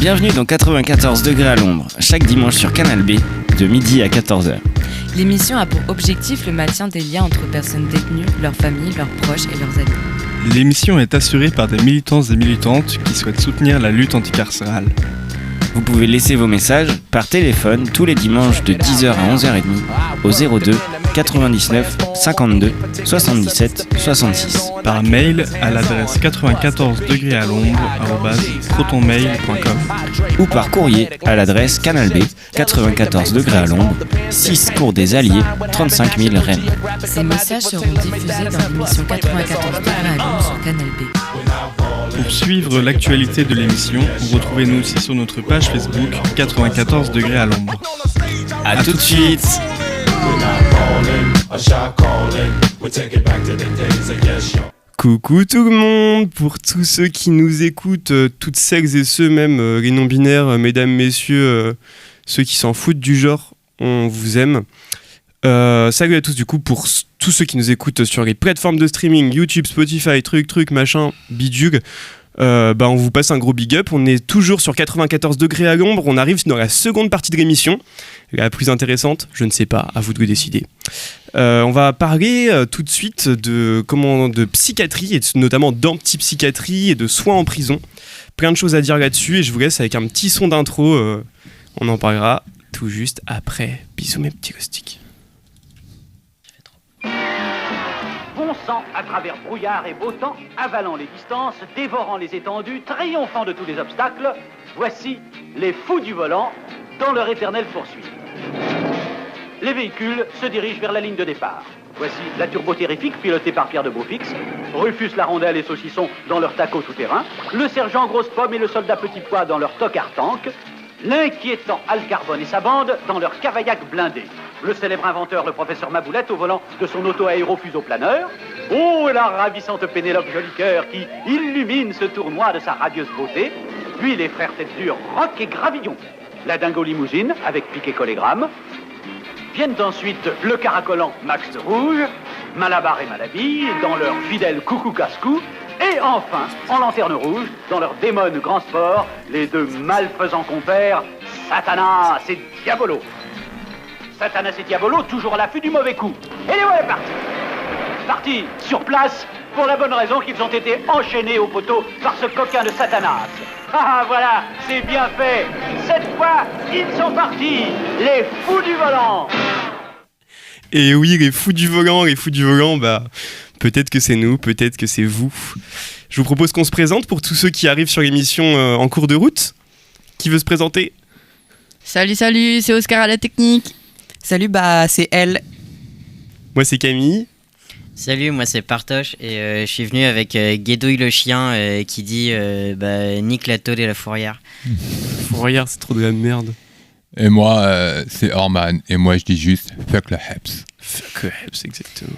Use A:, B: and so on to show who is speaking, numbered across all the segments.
A: Bienvenue dans 94 degrés à l'ombre, chaque dimanche sur Canal B, de midi à 14h.
B: L'émission a pour objectif le maintien des liens entre personnes détenues, leurs familles, leurs proches et leurs amis.
C: L'émission est assurée par des militants et militantes qui souhaitent soutenir la lutte anticarcérale.
A: Vous pouvez laisser vos messages par téléphone tous les dimanches de 10h à 11h30 au 02 99 52 77 66.
C: Par mail à l'adresse 94 degrés à l'ombre @protonmail.com
A: ou par courrier à l'adresse Canal B, 94 degrés à l'ombre, 6 cours des Alliés, 35 000 Rennes.
B: Ces messages seront diffusés dans l'émission 94 degrés à l'ombre sur Canal B.
C: Pour suivre l'actualité de l'émission, retrouvez-nous aussi sur notre page Facebook 94 degrés à l'ombre.
A: A tout de suite.
D: Coucou tout le monde, pour tous ceux qui nous écoutent, toutes celles et ceux même, les non-binaires, mesdames, messieurs, ceux qui s'en foutent du genre, on vous aime. Salut à tous du coup pour tous ceux qui nous écoutent sur les plateformes de streaming, YouTube, Spotify, truc, machin, bidule. On vous passe un gros big up. On est toujours sur 94 degrés à l'ombre. On arrive dans la seconde partie de l'émission, la plus intéressante, je ne sais pas, à vous de le décider. On va parler tout de suite de psychiatrie et notamment d'antipsychiatrie et de soins en prison. Plein de choses à dire là-dessus et je vous laisse avec un petit son d'intro. On en parlera tout juste après. Bisous mes petits rustiques.
E: Fonçant à travers brouillard et beau temps, avalant les distances, dévorant les étendues, triomphant de tous les obstacles, voici les fous du volant dans leur éternelle poursuite. Les véhicules se dirigent vers la ligne de départ. Voici la turbo-terrifique pilotée par Pierre de Beaufix, Rufus la rondelle et Saucisson dans leur taco tout-terrain, le sergent Grosse Pomme et le soldat Petit Pois dans leur tocard-tank, l'inquiétant Al Carbone et sa bande dans leur cavaillac blindé. Le célèbre inventeur, le professeur Maboulette, au volant de son auto-aérofuseau-planeur. Oh, la ravissante Pénélope Jolicoeur qui illumine ce tournoi de sa radieuse beauté. Puis les frères tête dure, Rock et Gravillon. La dingo limousine, avec piquet collégramme. Viennent ensuite le caracolant Max de Rouge, Malabar et Malabille, dans leur fidèle coucou casse-cou. Et enfin, en lanterne rouge, dans leur démon grand sport, les deux malfaisants compères, Satanas et Diabolo. Satanas et Diabolo, toujours à l'affût du mauvais coup. Et les voilà partis. Partis sur place, pour la bonne raison qu'ils ont été enchaînés au poteau par ce coquin de Satanas. Ah voilà, c'est bien fait. Cette fois, ils sont partis, les fous du volant.
D: Et oui, les fous du volant, peut-être que c'est nous, peut-être que c'est vous. Je vous propose qu'on se présente pour tous ceux qui arrivent sur l'émission en cours de route. Qui veut se présenter ?
F: Salut, c'est Oscar à la technique.
G: Salut, c'est elle.
D: Moi, c'est Camille.
H: Salut, moi c'est Partoche et je suis venu avec Guédouille le chien qui dit nique la tôle et la fourrière.
D: Fourrière, c'est trop de la merde.
I: Et moi, c'est Orman et moi je dis juste fuck le Heps.
D: Fuck le Heps, exactement.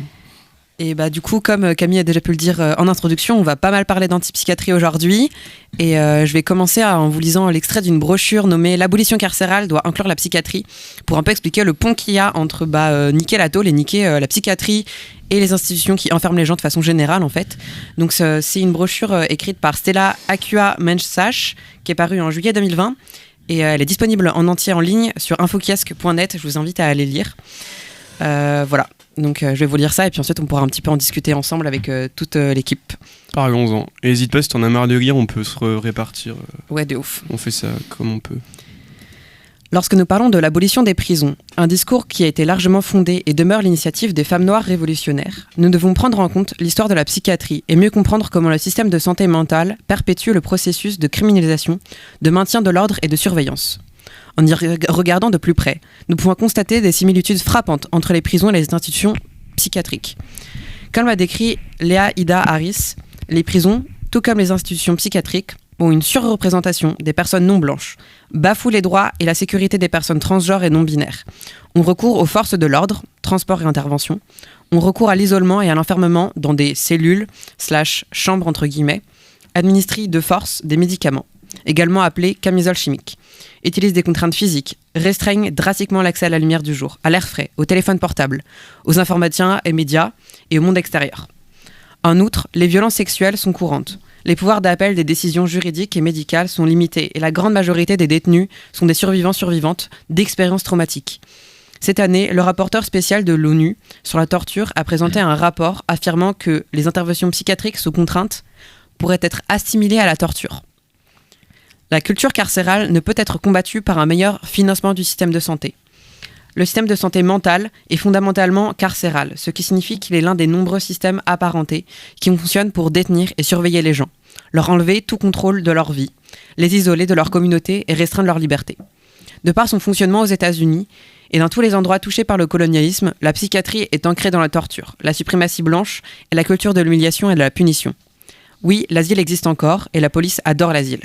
G: Et du coup, comme Camille a déjà pu le dire en introduction, on va pas mal parler d'antipsychiatrie aujourd'hui. Et je vais commencer en vous lisant l'extrait d'une brochure nommée « L'abolition carcérale doit inclure la psychiatrie » pour un peu expliquer le pont qu'il y a entre niquer la tôle et niquer la psychiatrie et les institutions qui enferment les gens de façon générale en fait. Donc c'est une brochure écrite par Stella Acua-Mensash qui est parue en juillet 2020 et elle est disponible en entier en ligne sur infokiosque.net. Je vous invite à aller lire. Voilà. Donc je vais vous lire ça et puis ensuite on pourra un petit peu en discuter ensemble avec toute l'équipe.
D: Parlons-en. Et n'hésite pas, si t'en as marre de lire, on peut se répartir.
G: Ouais, de ouf.
D: On fait ça comme on peut.
G: Lorsque nous parlons de l'abolition des prisons, un discours qui a été largement fondé et demeure l'initiative des femmes noires révolutionnaires, nous devons prendre en compte l'histoire de la psychiatrie et mieux comprendre comment le système de santé mentale perpétue le processus de criminalisation, de maintien de l'ordre et de surveillance. En y regardant de plus près, nous pouvons constater des similitudes frappantes entre les prisons et les institutions psychiatriques. Comme l'a décrit Léa Ida Harris, les prisons, tout comme les institutions psychiatriques, ont une surreprésentation des personnes non blanches, bafouent les droits et la sécurité des personnes transgenres et non binaires, ont recours aux forces de l'ordre, transport et intervention, ont recours à l'isolement et à l'enfermement dans des cellules / chambres entre guillemets, administrent de force des médicaments, également appelés camisoles chimiques, utilisent des contraintes physiques, restreignent drastiquement l'accès à la lumière du jour, à l'air frais, au téléphone portable, aux informatiens et médias et au monde extérieur. En outre, les violences sexuelles sont courantes. Les pouvoirs d'appel des décisions juridiques et médicales sont limités et la grande majorité des détenus sont des survivants-survivantes d'expériences traumatiques. Cette année, le rapporteur spécial de l'ONU sur la torture a présenté un rapport affirmant que les interventions psychiatriques sous contrainte pourraient être assimilées à la torture. La culture carcérale ne peut être combattue par un meilleur financement du système de santé. Le système de santé mentale est fondamentalement carcéral, ce qui signifie qu'il est l'un des nombreux systèmes apparentés qui fonctionnent pour détenir et surveiller les gens, leur enlever tout contrôle de leur vie, les isoler de leur communauté et restreindre leur liberté. De par son fonctionnement aux États-Unis et dans tous les endroits touchés par le colonialisme, la psychiatrie est ancrée dans la torture, la suprématie blanche et la culture de l'humiliation et de la punition. Oui, l'asile existe encore et la police adore l'asile.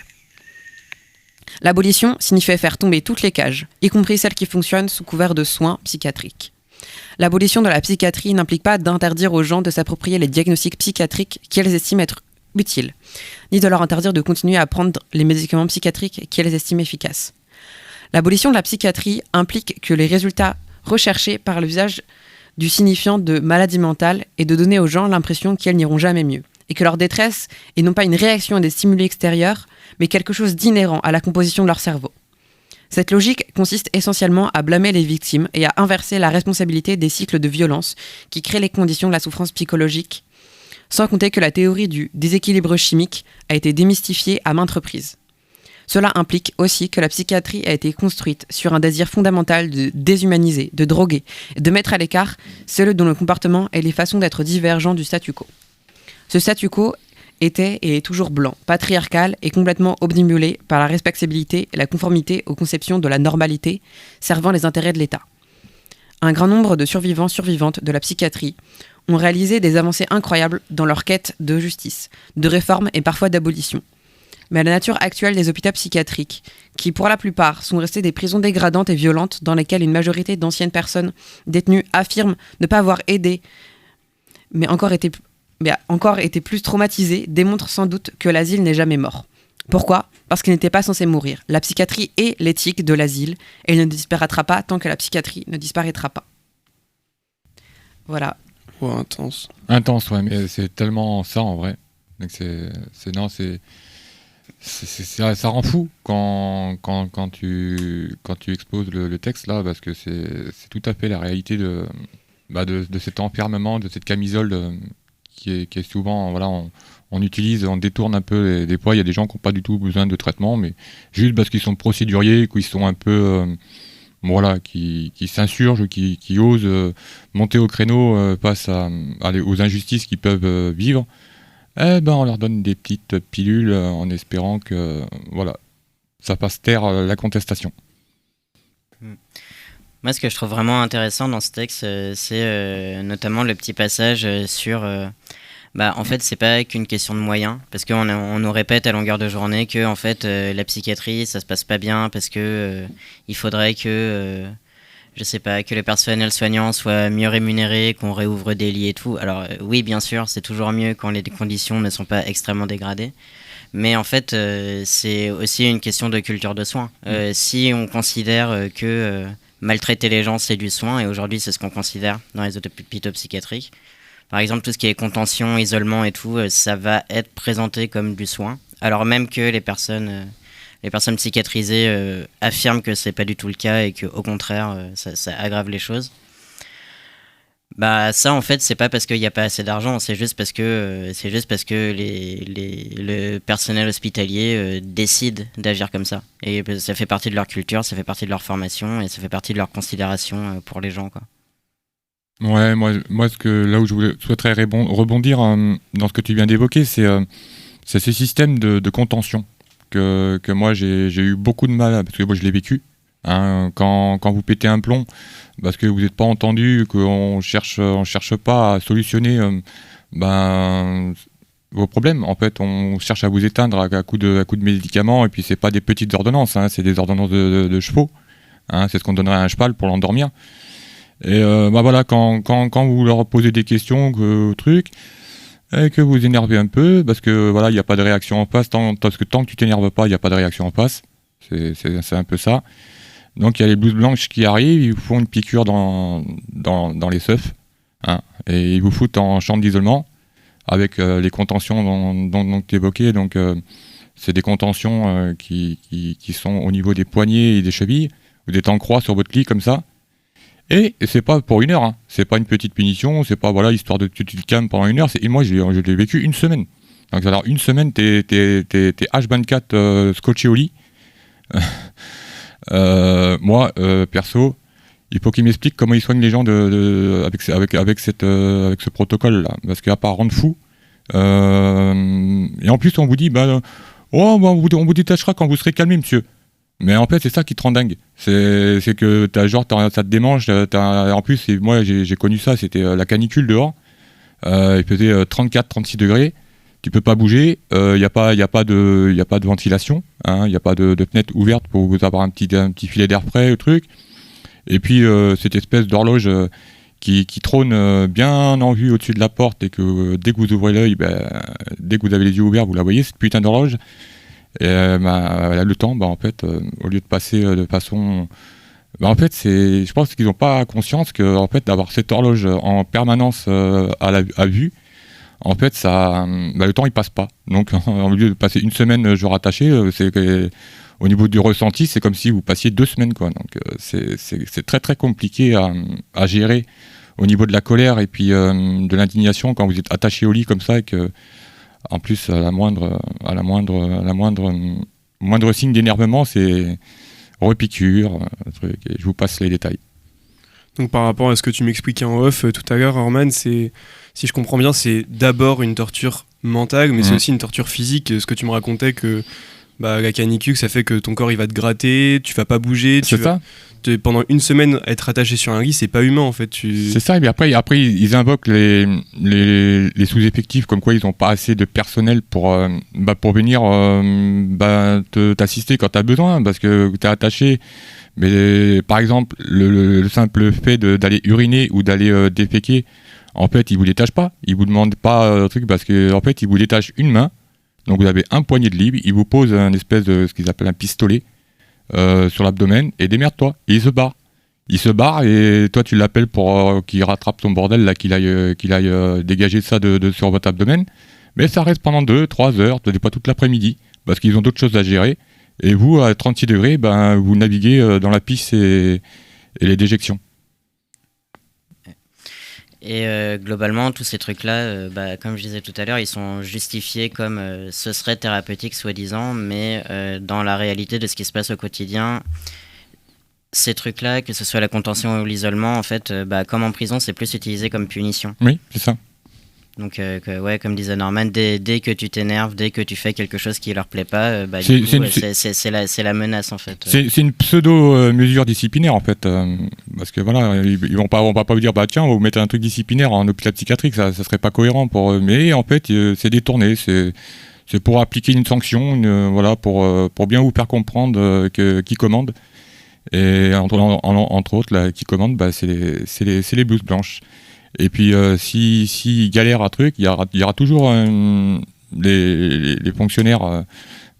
G: L'abolition signifiait faire tomber toutes les cages, y compris celles qui fonctionnent sous couvert de soins psychiatriques. L'abolition de la psychiatrie n'implique pas d'interdire aux gens de s'approprier les diagnostics psychiatriques qu'ils estiment être utiles, ni de leur interdire de continuer à prendre les médicaments psychiatriques qu'ils estiment efficaces. L'abolition de la psychiatrie implique que les résultats recherchés par l'usage du signifiant de maladie mentale est de donner aux gens l'impression qu'elles n'iront jamais mieux, et que leur détresse est non pas une réaction à des stimuli extérieurs, mais quelque chose d'inhérent à la composition de leur cerveau. Cette logique consiste essentiellement à blâmer les victimes et à inverser la responsabilité des cycles de violence qui créent les conditions de la souffrance psychologique, sans compter que la théorie du déséquilibre chimique a été démystifiée à maintes reprises. Cela implique aussi que la psychiatrie a été construite sur un désir fondamental de déshumaniser, de droguer, et de mettre à l'écart ceux dont le comportement et les façons d'être divergents du statu quo. Ce statu quo était et est toujours blanc, patriarcal et complètement obnubilé par la respectabilité et la conformité aux conceptions de la normalité servant les intérêts de l'État. Un grand nombre de survivants-survivantes de la psychiatrie ont réalisé des avancées incroyables dans leur quête de justice, de réforme et parfois d'abolition. Mais la nature actuelle des hôpitaux psychiatriques, qui pour la plupart sont restés des prisons dégradantes et violentes dans lesquelles une majorité d'anciennes personnes détenues affirment ne pas avoir aidé, mais encore été plus traumatisées, démontre sans doute que l'asile n'est jamais mort. Pourquoi ? Parce qu'il n'était pas censé mourir. La psychiatrie est l'éthique de l'asile et il ne disparaîtra pas tant que la psychiatrie ne disparaîtra pas. Voilà.
D: Ouais, intense.
I: Intense, ouais, mais c'est tellement ça en vrai. Donc ça rend fou quand tu exposes le texte là, parce que c'est tout à fait la réalité de cet enfermement, de cette camisole qui est souvent, voilà, on utilise, on détourne un peu. Des fois, il y a des gens qui n'ont pas du tout besoin de traitement, mais juste parce qu'ils sont procéduriers, qu'ils sont un peu, qui s'insurgent, qui osent monter au créneau face aux injustices qu'ils peuvent vivre. On leur donne des petites pilules en espérant que ça fasse taire la contestation.
H: Moi, ce que je trouve vraiment intéressant dans ce texte, c'est notamment le petit passage sur... en fait, c'est pas qu'une question de moyens, parce qu'on nous répète à longueur de journée que en fait, la psychiatrie, ça se passe pas bien, parce que il faudrait que... que les personnels soignants soient mieux rémunérés, qu'on réouvre des lits et tout. Alors oui, bien sûr, c'est toujours mieux quand les conditions ne sont pas extrêmement dégradées. Mais en fait, c'est aussi une question de culture de soins. Si on considère que maltraiter les gens, c'est du soin, et aujourd'hui, c'est ce qu'on considère dans les hôpitaux psychiatriques. Par exemple, tout ce qui est contention, isolement et tout, ça va être présenté comme du soin. Alors même que les personnes psychiatrisées affirment que c'est pas du tout le cas et qu'au contraire, ça aggrave les choses. Ça, en fait, c'est pas parce qu'il n'y a pas assez d'argent, c'est juste parce que le personnel hospitalier décide d'agir comme ça. Et ça fait partie de leur culture, ça fait partie de leur formation et ça fait partie de leur considération pour les gens, quoi.
I: Ouais, moi là où je souhaiterais rebondir dans ce que tu viens d'évoquer, c'est ce système de contention que moi j'ai eu beaucoup de mal, parce que moi je l'ai vécu. Quand vous pétez un plomb parce que vous n'êtes pas entendu, qu'on cherche pas à solutionner vos problèmes. En fait, on cherche à vous éteindre à coup de médicaments, et puis c'est pas des petites ordonnances, c'est des ordonnances de chevaux. C'est ce qu'on donnerait à un cheval pour l'endormir. Et quand vous leur posez des questions, et que vous énervez un peu, parce que il n'y a pas de réaction en face, parce que tant que tu t'énerves pas, il n'y a pas de réaction en face. C'est un peu ça. Donc il y a les blouses blanches qui arrivent, ils vous font une piqûre dans les seufs, et ils vous foutent en chambre d'isolement. avec les contentions dont tu évoquais. Donc, c'est des contentions qui sont au niveau des poignets et des chevilles. Vous êtes en croix sur votre lit comme ça. Et c'est pas pour 1 heure, hein. C'est pas une petite punition, c'est pas histoire de tu te calmes pendant 1 heure. Moi, je l'ai vécu 1 semaine. Donc, alors 1 semaine, t'es H24 scotché au lit. Moi, perso, il faut qu'il m'explique comment il soigne les gens avec ce protocole-là. Parce qu'à part rendre fou, et en plus, on vous dit, on vous détachera quand vous serez calmé, monsieur. Mais en fait, c'est ça qui te rend dingue. C'est que ça te démange. En plus, moi, j'ai connu ça, c'était la canicule dehors. Il faisait 34-36 degrés. Tu peux pas bouger. Il n'y a pas de ventilation. Il n'y a pas de fenêtre ouverte pour vous avoir un petit filet d'air frais, le truc. Et puis, cette espèce d'horloge qui trône bien en vue au-dessus de la porte et que dès que vous ouvrez l'œil, dès que vous avez les yeux ouverts, vous la voyez, cette putain d'horloge. Et le temps, en fait, au lieu de passer de façon... en fait, je pense qu'ils n'ont pas conscience que, en fait, d'avoir cette horloge en permanence à vue, en fait, le temps, il passe pas. Donc, au lieu de passer 1 semaine jour attaché, au niveau du ressenti, c'est comme si vous passiez 2 semaines, quoi. Donc, c'est très, très compliqué à gérer au niveau de la colère et puis de l'indignation quand vous êtes attaché au lit comme ça et que... En plus, à la moindre signe d'énervement, c'est repiqûre, truc, et je vous passe les détails.
D: Donc par rapport à ce que tu m'expliquais en off tout à l'heure, Orman, si je comprends bien, c'est d'abord une torture mentale, mais c'est aussi une torture physique. Ce que tu me racontais que la canicule, ça fait que ton corps il va te gratter, tu vas pas bouger, pendant 1 semaine être attaché sur un lit, c'est pas humain en fait.
I: C'est ça, et après ils invoquent les sous-effectifs comme quoi ils n'ont pas assez de personnel pour venir t'assister quand tu as besoin, parce que tu es attaché. Mais par exemple, le simple fait d'aller uriner ou d'aller déféquer, en fait, ils vous détachent pas. Ils vous demandent pas un truc parce que en fait, ils vous détachent une main. Donc vous avez un poignet de libre, ils vous posent un espèce de ce qu'ils appellent un pistolet sur l'abdomen et démerde-toi. Et il se barre. Il se barre et toi tu l'appelles pour qu'il rattrape ton bordel là, qu'il aille dégager ça sur votre abdomen. Mais ça reste pendant 2-3 heures, peut-être pas toute l'après-midi, parce qu'ils ont d'autres choses à gérer. Et vous, à 36 degrés, vous naviguez dans la pisse et les déjections.
H: Et globalement, tous ces trucs-là, comme je disais tout à l'heure, ils sont justifiés comme ce serait thérapeutique soi-disant, mais dans la réalité de ce qui se passe au quotidien, ces trucs-là, que ce soit la contention ou l'isolement, en fait, comme en prison, c'est plus utilisé comme punition.
I: Oui, c'est ça.
H: Donc, comme disait Norman, dès que tu t'énerves, dès que tu fais quelque chose qui leur plaît pas, c'est la menace en fait.
I: C'est une pseudo-mesure disciplinaire en fait, parce que voilà, ils vont pas vous dire tiens, on va vous mettre un truc disciplinaire en hôpital psychiatrique, ça serait pas cohérent pour eux. Mais en fait, c'est détourné, c'est pour appliquer une sanction, pour bien vous faire comprendre qui commande. Et entre autres, là, qui commande, c'est les blouses blanches. Et puis, si galère un truc, il y aura toujours les fonctionnaires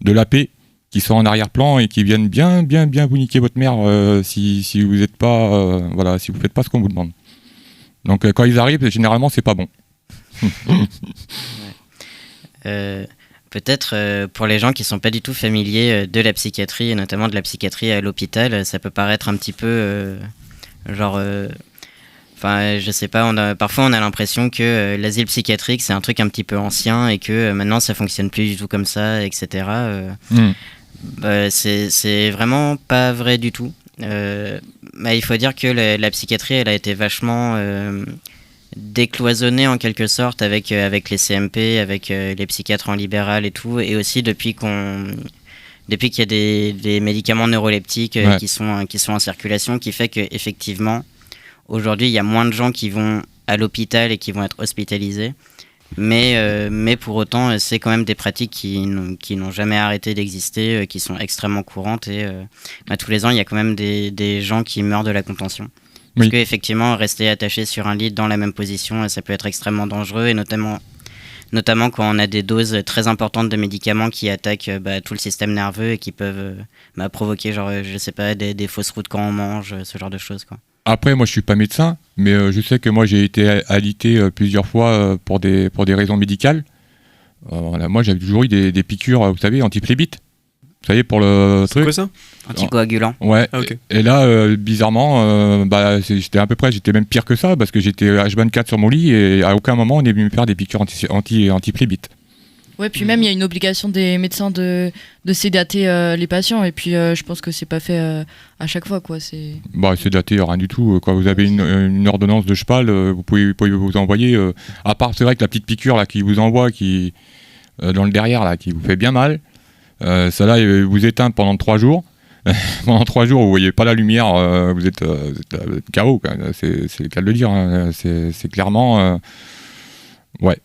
I: de la paix qui sont en arrière-plan et qui viennent bien vous niquer votre mère si vous êtes pas, si vous faites pas ce qu'on vous demande. Donc, quand ils arrivent, généralement, c'est pas bon.
H: Peut-être pour les gens qui sont pas du tout familiers de la psychiatrie et notamment de la psychiatrie à l'hôpital, ça peut paraître un petit peu je sais pas, parfois on a l'impression que l'asile psychiatrique c'est un truc un petit peu ancien et que maintenant ça fonctionne plus du tout comme ça, etc. C'est vraiment pas vrai du tout. Il faut dire que la psychiatrie elle a été vachement décloisonnée en quelque sorte avec les CMP, avec les psychiatres en libéral et tout, et aussi depuis qu'il y a des médicaments neuroleptiques qui sont en circulation, qui fait que effectivement aujourd'hui, il y a moins de gens qui vont à l'hôpital et qui vont être hospitalisés, mais pour autant, c'est quand même des pratiques qui n'ont jamais arrêté d'exister, qui sont extrêmement courantes et tous les ans, il y a quand même des gens qui meurent de la contention. Parce qu'effectivement, rester attaché sur un lit dans la même position, ça peut être extrêmement dangereux, et notamment quand on a des doses très importantes de médicaments qui attaquent tout le système nerveux et qui peuvent provoquer, je sais pas, des fausses routes quand on mange, ce genre de choses, quoi.
I: Après, moi, je suis pas médecin, mais je sais que moi, j'ai été alité plusieurs fois pour des raisons médicales. Voilà, moi, j'avais toujours eu des piqûres, vous savez, antiphlébite. Vous savez, pour le
D: C'est
I: truc.
D: quoi ça?
H: Anticoagulant.
I: Ouais.
D: Ah, ok.
I: Et là, bizarrement, j'étais à peu près, j'étais même pire que ça, parce que j'étais H24 sur mon lit et à aucun moment on est venu me faire des piqûres antiphlébite.
F: Ouais, puis même il y a une obligation des médecins de sédater les patients, et puis je pense que c'est pas fait à chaque fois, quoi. C'est
I: Sédaté, rien du tout. Quand vous avez une ordonnance de cheval, vous pouvez vous envoyer, à part c'est vrai que la petite piqûre là qui vous envoie, dans le derrière là, qui vous fait bien mal. Ça là, vous éteint pendant 3 jours. Pendant 3 jours, vous voyez pas la lumière, vous êtes KO. C'est le cas de le dire. Hein. C'est clairement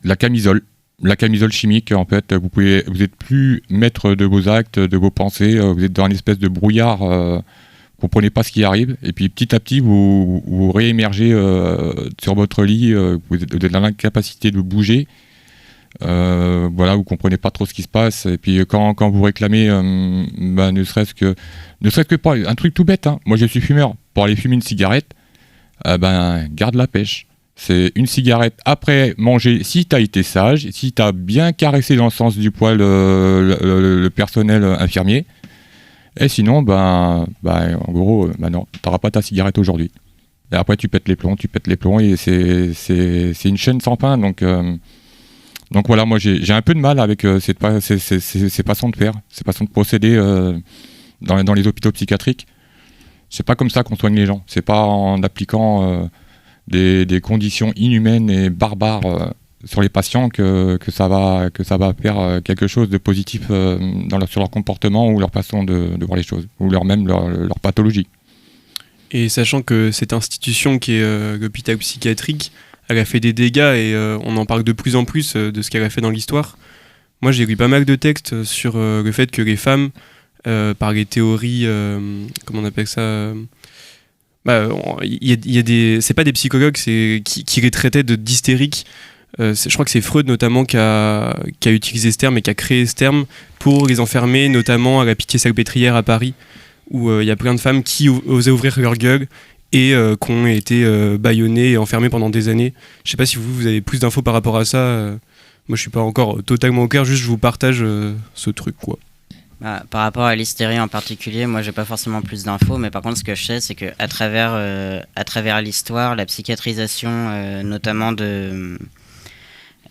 I: la camisole. La camisole chimique, en fait, vous êtes plus maître de vos actes, de vos pensées. Vous êtes dans une espèce de brouillard. Vous comprenez pas ce qui arrive. Et puis petit à petit, vous réémergez sur votre lit. Vous êtes dans l'incapacité de bouger. Vous comprenez pas trop ce qui se passe, et puis quand vous réclamez ne serait-ce que pour un truc tout bête, hein. Moi je suis fumeur, pour aller fumer une cigarette, garde la pêche, c'est une cigarette après manger, si t'as été sage, si t'as bien caressé dans le sens du poil le personnel infirmier, et sinon en gros non, t'auras pas ta cigarette aujourd'hui, et après tu pètes les plombs, et c'est une chaîne sans fin. Donc voilà, moi j'ai un peu de mal avec ces façons de faire, ces façons de procéder dans les hôpitaux psychiatriques. C'est pas comme ça qu'on soigne les gens. C'est pas en appliquant des conditions inhumaines et barbares sur les patients que ça va faire quelque chose de positif sur leur comportement ou leur façon de voir les choses, ou leur pathologie.
D: Et sachant que cette institution qui est l'hôpital psychiatrique, elle a fait des dégâts et on en parle de plus en plus de ce qu'elle a fait dans l'histoire. Moi, j'ai lu pas mal de textes sur le fait que les femmes, par les théories, comment on appelle ça, c'est pas des psychologues, c'est qui les traitaient d'hystériques. Je crois que c'est Freud notamment qui a utilisé ce terme et qui a créé ce terme pour les enfermer, notamment à la Pitié-Salpêtrière à Paris, où il y a plein de femmes qui osaient ouvrir leur gueule et qui ont été bâillonnées et enfermées pendant des années. Je sais pas si vous avez plus d'infos par rapport à ça. Moi, je suis pas encore totalement au clair, juste je vous partage ce truc, quoi.
H: Par rapport à l'hystérie en particulier, moi j'ai pas forcément plus d'infos, mais par contre ce que je sais c'est que à travers l'histoire, la psychiatrisation notamment de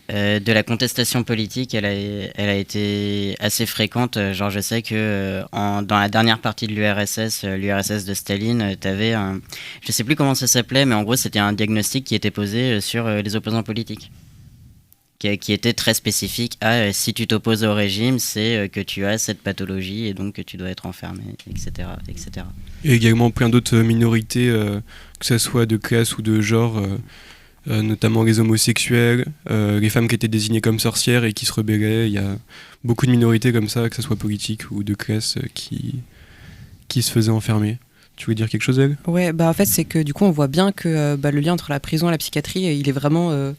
H: la contestation politique, elle a été assez fréquente. Genre je sais que dans la dernière partie de l'URSS de Staline, t'avais je sais plus comment ça s'appelait, mais en gros c'était un diagnostic qui était posé sur les opposants politiques. Qui était très spécifique à si tu t'opposes au régime, c'est que tu as cette pathologie et donc que tu dois être enfermé, etc. etc.
D: Et également plein d'autres minorités, que ce soit de classe ou de genre, notamment les homosexuels, les femmes qui étaient désignées comme sorcières et qui se rebellaient. Il y a beaucoup de minorités comme ça, que ce soit politique ou de classe, qui se faisaient enfermer. Tu voulais dire quelque chose, elle ?
G: Ouais, en fait, c'est que du coup, on voit bien que le lien entre la prison et la psychiatrie, il est vraiment...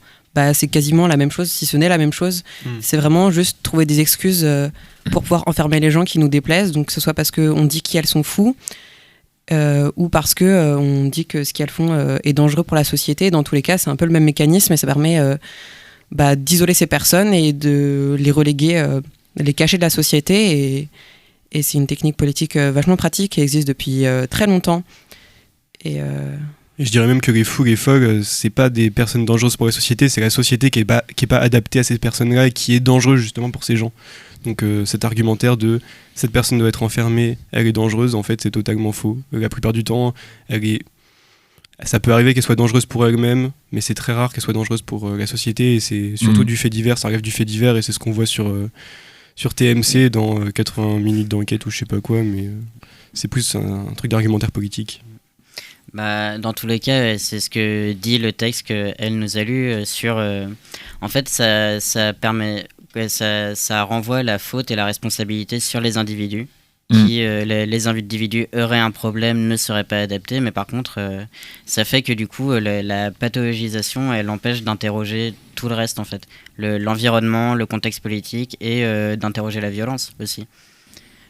G: c'est quasiment la même chose, si ce n'est la même chose. C'est vraiment juste trouver des excuses pour pouvoir enfermer les gens qui nous déplaisent, donc que ce soit parce qu'on dit qu'elles sont fous, ou parce qu'on dit que ce qu'elles font est dangereux pour la société. Dans tous les cas, c'est un peu le même mécanisme, et ça permet d'isoler ces personnes et de les reléguer, les cacher de la société, et c'est une technique politique vachement pratique qui existe depuis très longtemps. Et
D: je dirais même que les fous, les folles, c'est pas des personnes dangereuses pour la société, c'est la société qui est pas adaptée à ces personnes-là et qui est dangereuse justement pour ces gens. Donc cet argumentaire de cette personne doit être enfermée, elle est dangereuse, en fait c'est totalement faux. La plupart du temps, ça peut arriver qu'elle soit dangereuse pour elle-même, mais c'est très rare qu'elle soit dangereuse pour la société, et c'est surtout du fait divers, ça arrive du fait divers, et c'est ce qu'on voit sur TMC dans 80 minutes d'enquête ou je sais pas quoi, mais c'est plus un truc d'argumentaire politique.
H: Dans tous les cas, c'est ce que dit le texte qu'elle nous a lu sur... en fait, ça permet... Ça renvoie la faute et la responsabilité sur les individus. Qui, les individus auraient un problème, ne seraient pas adaptés, mais par contre, ça fait que du coup, la pathologisation, elle empêche d'interroger tout le reste, en fait. L'environnement, le contexte politique, et d'interroger la violence aussi.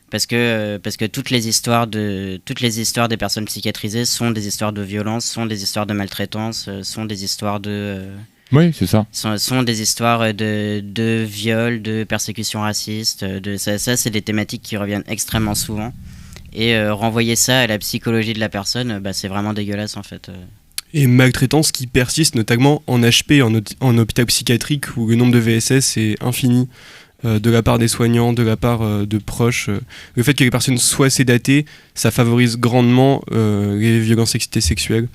H: parce que toutes les histoires des personnes psychiatrisées sont des histoires de violence, sont des histoires de maltraitance, sont des histoires
I: Oui, c'est ça.
H: sont des histoires de viol, de persécution raciste, ça c'est des thématiques qui reviennent extrêmement souvent. Et renvoyer ça à la psychologie de la personne, c'est vraiment dégueulasse en fait.
D: Et maltraitance qui persiste notamment en HP, en hôpital psychiatrique, où le nombre de VSS est infini, de la part des soignants, de la part de proches. Le fait que les personnes soient sédatées, ça favorise grandement les violences sexuelles.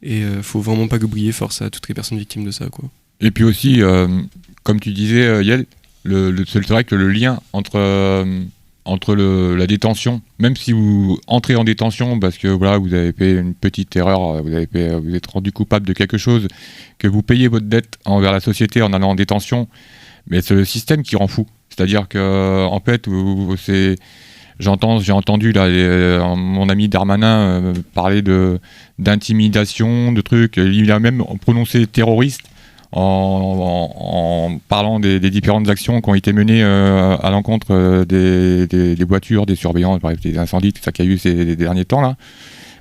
D: Et faut vraiment pas l'oublier, force à toutes les personnes victimes de ça, quoi.
I: Et puis aussi, comme tu disais, Yael, c'est vrai que le lien entre la détention, même si vous entrez en détention parce que voilà, vous avez fait une petite erreur, vous êtes rendu coupable de quelque chose, que vous payez votre dette envers la société en allant en détention, mais c'est le système qui rend fou. C'est-à-dire que en fait, j'ai entendu là, mon ami Darmanin parler d'intimidation, de trucs. Il a même prononcé terroriste en parlant des différentes actions qui ont été menées à l'encontre des voitures, des surveillants, bref, des incendies, tout ça qu'il y a eu ces derniers temps là.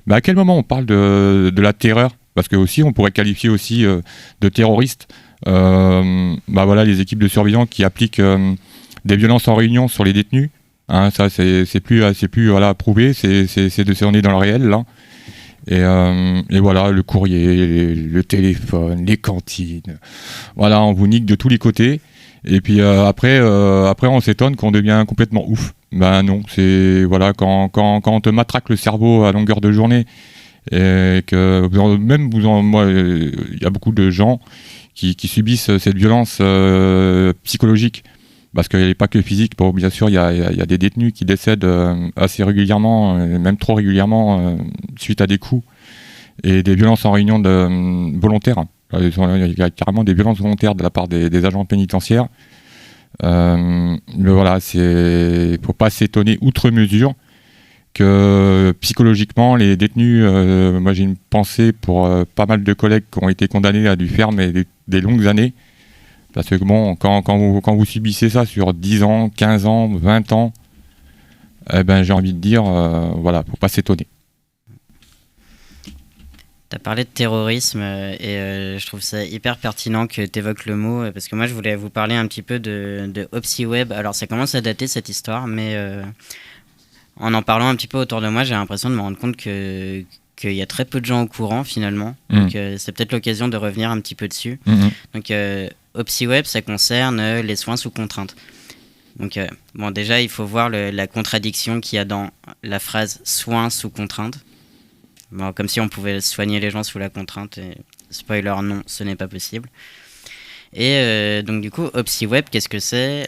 I: Mais à quel moment on parle de la terreur? Parce que aussi on pourrait qualifier aussi de terroriste voilà, les équipes de surveillants qui appliquent des violences en réunion sur les détenus. Hein, ça c'est plus voilà, prouvé, on est dans le réel là. Et voilà, le courrier, le téléphone, les cantines, voilà, on vous nique de tous les côtés. Et puis après on s'étonne qu'on devient complètement ouf. Ben non, c'est voilà, quand on te matraque le cerveau à longueur de journée, et que moi, il y a beaucoup de gens qui subissent cette violence psychologique. Parce qu'elle n'est pas que physique. Bon, bien sûr, il y a des détenus qui décèdent assez régulièrement, même trop régulièrement, suite à des coups et des violences en réunion volontaires. Il y a carrément des violences volontaires de la part des agents pénitentiaires. Mais voilà, faut pas s'étonner outre mesure que psychologiquement, les détenus, moi j'ai une pensée pour pas mal de collègues qui ont été condamnés à du ferme et des longues années. Parce que bon, quand vous subissez ça sur 10 ans, 15 ans, 20 ans, j'ai envie de dire, voilà, faut pas s'étonner.
H: Tu as parlé de terrorisme et je trouve ça hyper pertinent que tu évoques le mot, parce que moi je voulais vous parler un petit peu de OpsiWeb. Alors ça commence à dater cette histoire, mais en parlant un petit peu autour de moi, j'ai l'impression de me rendre compte qu'il y a très peu de gens au courant finalement. Donc c'est peut-être l'occasion de revenir un petit peu dessus. Donc OpsiWeb, ça concerne les soins sous contrainte. Donc, déjà, il faut voir la contradiction qu'il y a dans la phrase « soins sous contrainte ». Bon, comme si on pouvait soigner les gens sous la contrainte. Et spoiler, non, ce n'est pas possible. Et donc, du coup, OpsiWeb, qu'est-ce que c'est ?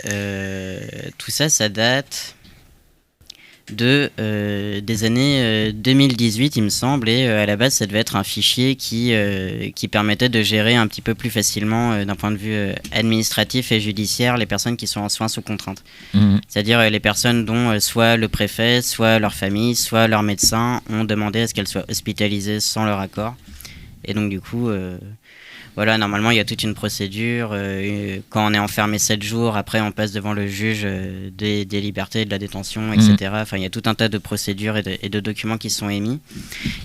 H: Tout ça, ça date des années 2018, il me semble, et à la base ça devait être un fichier qui permettait de gérer un petit peu plus facilement d'un point de vue administratif et judiciaire les personnes qui sont en soins sous contrainte. C'est-à-dire les personnes dont soit le préfet, soit leur famille, soit leur médecin ont demandé à ce qu'elles soient hospitalisées sans leur accord. Et donc du coup voilà, normalement il y a toute une procédure. Quand on est enfermé 7 jours, après on passe devant le juge des libertés et de la détention, etc. Enfin, il y a tout un tas de procédures et de documents qui sont émis.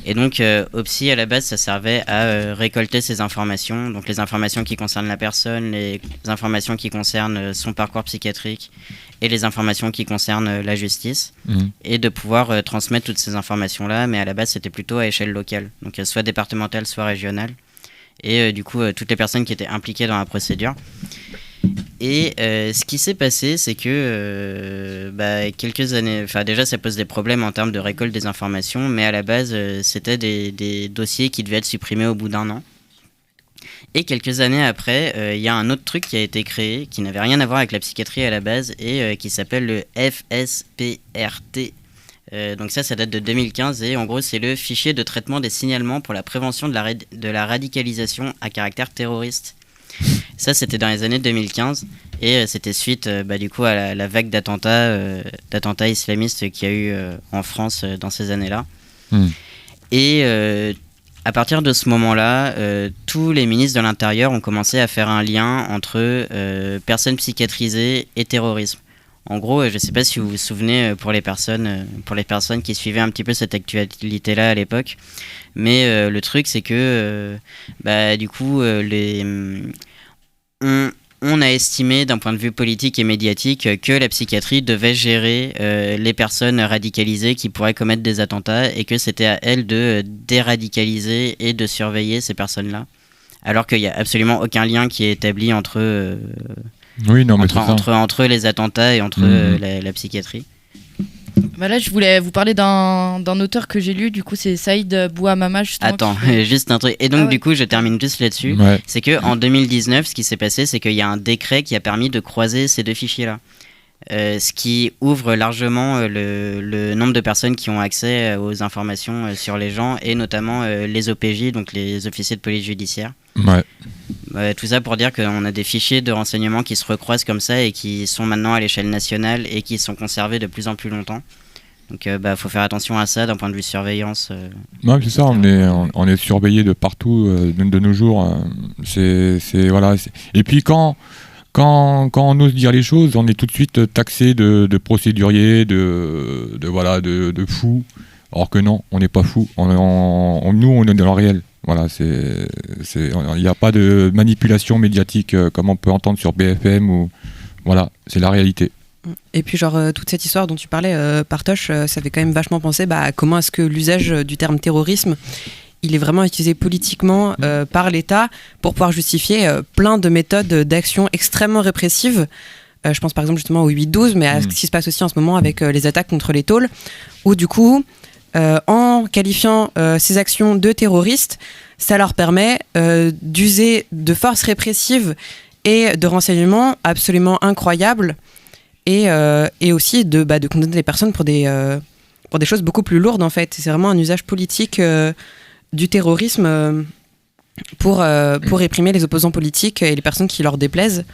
H: Et donc OPSI à la base ça servait à récolter ces informations, donc les informations qui concernent la personne, les informations qui concernent son parcours psychiatrique et les informations qui concernent la justice, et de pouvoir transmettre toutes ces informations là, mais à la base c'était plutôt à échelle locale, donc soit départementale soit régionale. Et du coup toutes les personnes qui étaient impliquées dans la procédure. Et ce qui s'est passé, c'est que quelques années, enfin déjà ça pose des problèmes en termes de récolte des informations, mais à la base c'était des dossiers qui devaient être supprimés au bout d'1 an. Et quelques années après, il y a un autre truc qui a été créé, qui n'avait rien à voir avec la psychiatrie à la base, et qui s'appelle le FSPRT. Donc ça date de 2015 et en gros c'est le fichier de traitement des signalements pour la prévention de la radicalisation à caractère terroriste. Ça c'était dans les années 2015 et c'était suite du coup à la vague d'attentats islamistes qu'il y a eu en France dans ces années-là. Et à partir de ce moment-là, tous les ministres de l'Intérieur ont commencé à faire un lien entre personnes psychiatrisées et terrorisme. En gros, je ne sais pas si vous vous souvenez, pour les personnes qui suivaient un petit peu cette actualité-là à l'époque, mais le truc, c'est que du coup, on a estimé d'un point de vue politique et médiatique que la psychiatrie devait gérer les personnes radicalisées qui pourraient commettre des attentats et que c'était à elle de déradicaliser et de surveiller ces personnes-là. Alors qu'il n'y a absolument aucun lien qui est établi entre les attentats et entre la psychiatrie.
F: Bah là, je voulais vous parler d'un auteur que j'ai lu, du coup c'est Saïd Bouhamama justement.
H: Attends, juste un truc. Et donc du coup, je termine juste là-dessus.
I: Ouais.
H: C'est qu'en 2019, ce qui s'est passé, c'est qu'il y a un décret qui a permis de croiser ces deux fichiers-là. Ce qui ouvre largement le nombre de personnes qui ont accès aux informations sur les gens, et notamment les OPJ, donc les officiers de police judiciaire.
I: Ouais.
H: Tout ça pour dire qu'on a des fichiers de renseignement qui se recroisent comme ça et qui sont maintenant à l'échelle nationale et qui sont conservés de plus en plus longtemps. Donc faut faire attention à ça d'un point de vue surveillance.
I: Ouais, c'est ça, on est surveillé de partout de nos jours. Voilà. Et puis quand on ose dire les choses, on est tout de suite taxé de procédurier, de fou. Alors que non, on n'est pas fou. Nous, on est dans le réel. Voilà, il n'y a pas de manipulation médiatique comme on peut entendre sur BFM voilà, c'est la réalité.
G: Et puis toute cette histoire dont tu parlais, Partoche, ça fait quand même vachement penser à comment est-ce que l'usage du terme terrorisme, il est vraiment utilisé politiquement par l'État pour pouvoir justifier plein de méthodes d'action extrêmement répressives. Je pense par exemple justement au 8-12, mais à ce qui se passe aussi en ce moment avec les attaques contre les tôles, où du coup, en qualifiant ces actions de terroristes, ça leur permet d'user de forces répressives et de renseignements absolument incroyables, et aussi de condamner les personnes pour des choses beaucoup plus lourdes en fait. C'est vraiment un usage politique du terrorisme pour réprimer les opposants politiques et les personnes qui leur déplaisent.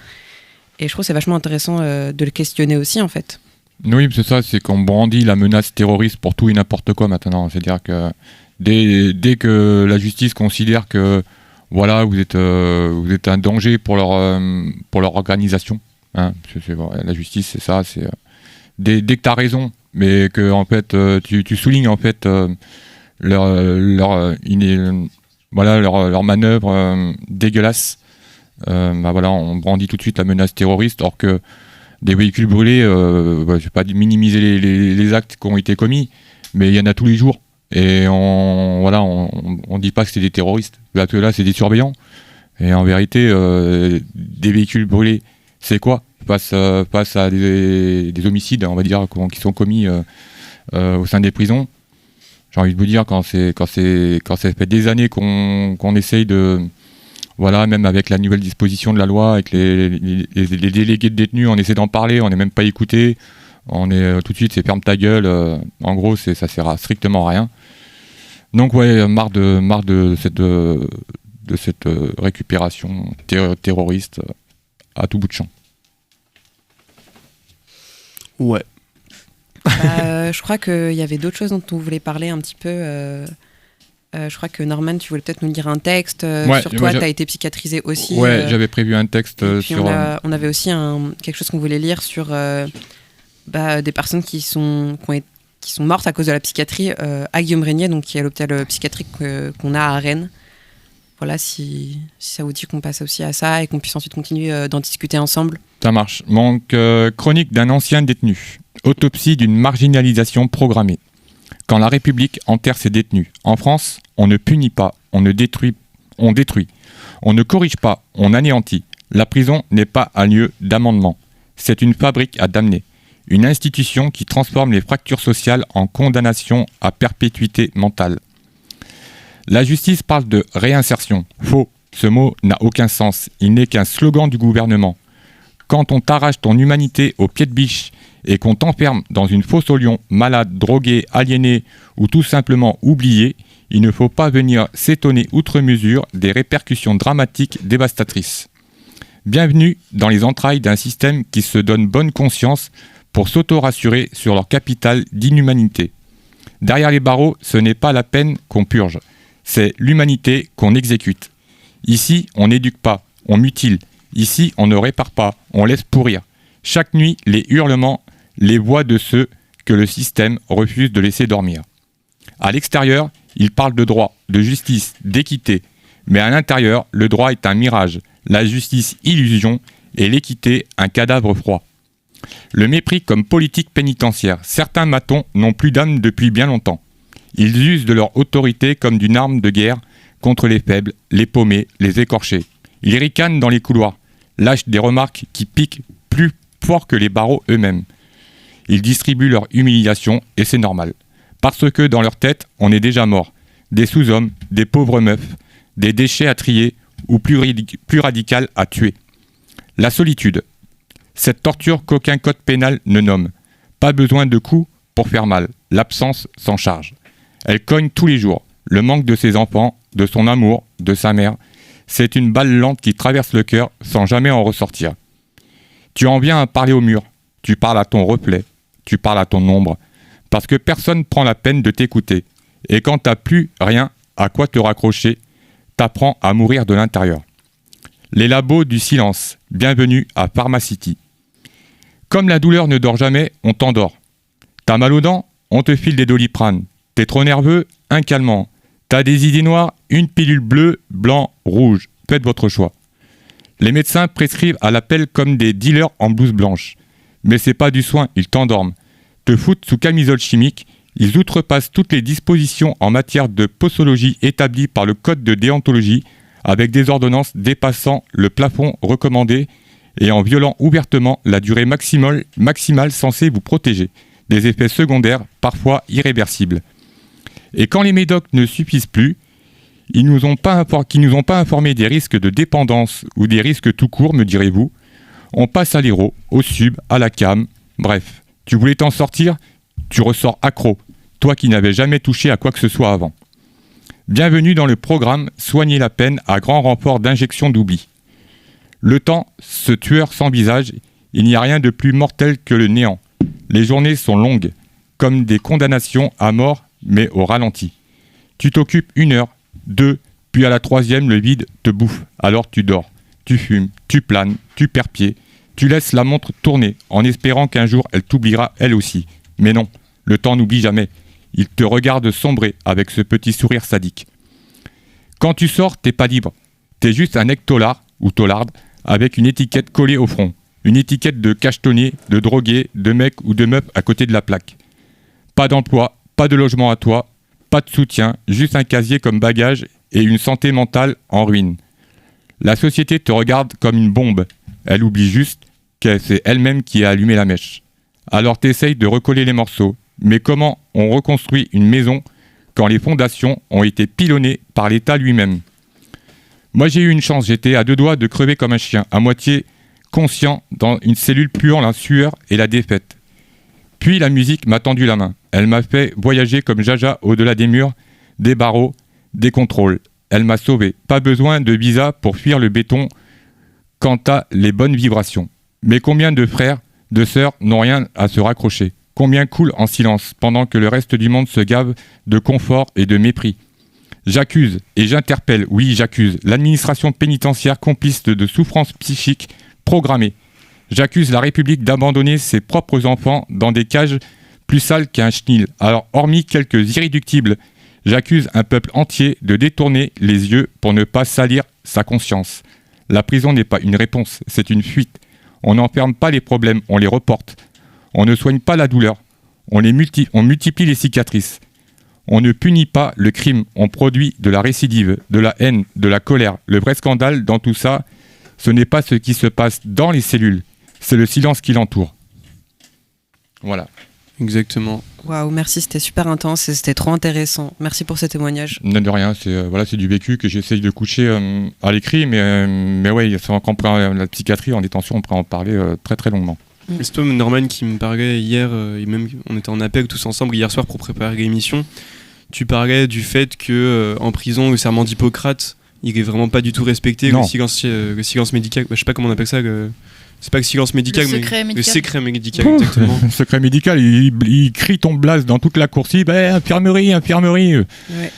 G: Et je trouve que c'est vachement intéressant de le questionner aussi en fait.
I: Oui, c'est ça, c'est qu'on brandit la menace terroriste pour tout et n'importe quoi maintenant. C'est-à-dire que dès que la justice considère que voilà, vous êtes un danger pour leur organisation, hein, la justice, c'est ça. Dès que tu as raison, mais que en fait tu soulignes en fait leur manœuvre dégueulasse, voilà, on brandit tout de suite la menace terroriste, alors que des véhicules brûlés, je ne vais pas minimiser les actes qui ont été commis, mais il y en a tous les jours. Et on dit pas que c'est des terroristes. Là, c'est des surveillants. Et en vérité, des véhicules brûlés, c'est quoi face à des homicides, on va dire, qui sont commis au sein des prisons. J'ai envie de vous dire, quand ça fait des années qu'on essaye de... Voilà, même avec la nouvelle disposition de la loi, avec les délégués de détenus, on essaie d'en parler, on n'est même pas écouté. On est tout de suite, c'est ferme ta gueule. En gros, ça sert à strictement rien. Donc ouais, marre de cette récupération terroriste à tout bout de champ.
D: Ouais.
G: Je crois qu'il y avait d'autres choses dont on voulait parler un petit peu. Je crois que Norman, tu voulais peut-être nous lire un texte sur toi. Tu as été psychiatrisé aussi.
I: Ouais, j'avais prévu un texte sur...
G: On avait aussi quelque chose qu'on voulait lire sur des personnes qui sont mortes à cause de la psychiatrie à Guillaume-Régnier, donc qui est l'hôpital psychiatrique qu'on a à Rennes. Voilà, si ça vous dit qu'on passe aussi à ça et qu'on puisse ensuite continuer d'en discuter ensemble.
I: Ça marche. Donc, chronique d'un ancien détenu. Autopsie d'une marginalisation programmée. Quand la République enterre ses détenus. En France, on ne punit pas, on détruit. On ne corrige pas, on anéantit. La prison n'est pas un lieu d'amendement. C'est une fabrique à damner. Une institution qui transforme les fractures sociales en condamnation à perpétuité mentale. La justice parle de réinsertion. Faux, ce mot n'a aucun sens. Il n'est qu'un slogan du gouvernement. Quand on t'arrache ton humanité au pied de biche et qu'on t'enferme dans une fosse au lion, malade, drogué, aliéné ou tout simplement oublié, il ne faut pas venir s'étonner outre mesure des répercussions dramatiques dévastatrices. Bienvenue dans les entrailles d'un système qui se donne bonne conscience pour s'auto-rassurer sur leur capital d'inhumanité. Derrière les barreaux, ce n'est pas la peine qu'on purge, c'est l'humanité qu'on exécute. Ici, on n'éduque pas, on mutile. Ici, on ne répare pas, on laisse pourrir. Chaque nuit, les hurlements, les voix de ceux que le système refuse de laisser dormir. À l'extérieur, ils parlent de droit, de justice, d'équité. Mais à l'intérieur, le droit est un mirage, la justice illusion et l'équité un cadavre froid. Le mépris comme politique pénitentiaire. Certains matons n'ont plus d'âme depuis bien longtemps. Ils usent de leur autorité comme d'une arme de guerre contre les faibles, les paumés, les écorchés. Ils ricanent dans les couloirs, lâchent des remarques qui piquent plus fort que les barreaux eux-mêmes. Ils distribuent leur humiliation et c'est normal. Parce que dans leur tête, on est déjà mort. Des sous-hommes, des pauvres meufs, des déchets à trier ou plus radical à tuer. La solitude. Cette torture qu'aucun code pénal ne nomme. Pas besoin de coups pour faire mal. L'absence s'en charge. Elle cogne tous les jours. Le manque de ses enfants, de son amour, de sa mère. C'est une balle lente qui traverse le cœur sans jamais en ressortir. Tu en viens à parler au mur. Tu parles à ton reflet. Tu parles à ton ombre. Parce que personne prend la peine de t'écouter. Et quand t'as plus rien à quoi te raccrocher, t'apprends à mourir de l'intérieur. Les labos du silence. Bienvenue à Pharmacity. Comme la douleur ne dort jamais, on t'endort. T'as mal aux dents, on te file des Doliprane. T'es trop nerveux, un calmant. T'as des idées noires, une pilule bleue, blanc, rouge. Faites votre choix. Les médecins prescrivent à l'appel comme des dealers en blouse blanche. Mais c'est pas du soin, ils t'endorment. Te foutent sous camisole chimique, ils outrepassent toutes les dispositions en matière de posologie établies par le code de déontologie, avec des ordonnances dépassant le plafond recommandé et en violant ouvertement la durée maximale censée vous protéger, des effets secondaires parfois irréversibles. Et quand les médocs ne suffisent plus, qui nous ont pas informé des risques de dépendance ou des risques tout court, me direz-vous, on passe à l'héro, au sub, à la cam, bref. Tu voulais t'en sortir, tu ressors accro, toi qui n'avais jamais touché à quoi que ce soit avant. Bienvenue dans le programme Soigner la peine à grand renfort d'injections d'oubli. Le temps, ce tueur sans visage, il n'y a rien de plus mortel que le néant. Les journées sont longues, comme des condamnations à mort, mais au ralenti. Tu t'occupes 1 heure, 2, puis à la 3e, le vide te bouffe, alors tu dors. Tu fumes, tu planes, tu perds pied, tu laisses la montre tourner en espérant qu'un jour elle t'oubliera elle aussi. Mais non, le temps n'oublie jamais. Il te regarde sombrer avec ce petit sourire sadique. Quand tu sors, t'es pas libre. T'es juste un ectolard ou tolarde avec une étiquette collée au front. Une étiquette de cachetonnier, de drogué, de mec ou de meuf à côté de la plaque. Pas d'emploi, pas de logement à toi, pas de soutien, juste un casier comme bagage et une santé mentale en ruine. La société te regarde comme une bombe. Elle oublie juste que c'est elle-même qui a allumé la mèche. Alors t'essayes de recoller les morceaux. Mais comment on reconstruit une maison quand les fondations ont été pilonnées par l'État lui-même? Moi j'ai eu une chance, j'étais à 2 doigts de crever comme un chien, à moitié conscient dans une cellule puant la sueur et la défaite. Puis la musique m'a tendu la main. Elle m'a fait voyager comme Jaja au-delà des murs, des barreaux, des contrôles. Elle m'a sauvé. Pas besoin de visa pour fuir le béton quand t'as les bonnes vibrations. Mais combien de frères, de sœurs n'ont rien à se raccrocher? Combien coulent en silence pendant que le reste du monde se gave de confort et de mépris? J'accuse et j'interpelle, oui j'accuse, l'administration pénitentiaire complice de souffrances psychiques programmées. J'accuse la République d'abandonner ses propres enfants dans des cages plus sales qu'un chenil. Alors, hormis quelques irréductibles, j'accuse un peuple entier de détourner les yeux pour ne pas salir sa conscience. La prison n'est pas une réponse, c'est une fuite. On n'enferme pas les problèmes, on les reporte. On ne soigne pas la douleur, on multiplie les cicatrices. On ne punit pas le crime, on produit de la récidive, de la haine, de la colère. Le vrai scandale dans tout ça, ce n'est pas ce qui se passe dans les cellules, c'est le silence qui l'entoure. Voilà.
D: Exactement.
G: Waouh, merci, c'était super intense et c'était trop intéressant. Merci pour ce témoignage.
I: De rien, c'est du vécu que j'essaye de coucher à l'écrit, mais ouais, quand on prend la psychiatrie en détention, on pourrait en parler très très longuement.
D: C'est toi, Norman, qui me parlait hier, et même on était en appel tous ensemble hier soir pour préparer l'émission. Tu parlais du fait que en prison, le serment d'Hippocrate, il est vraiment pas du tout respecté, le silence médical. Je sais pas comment on appelle ça. C'est pas le silence médical,
F: le secret
D: mais
F: médical.
D: le secret médical, exactement.
I: Le secret médical, il crie ton blaze dans toute la coursive, infirmerie.
G: Ouais,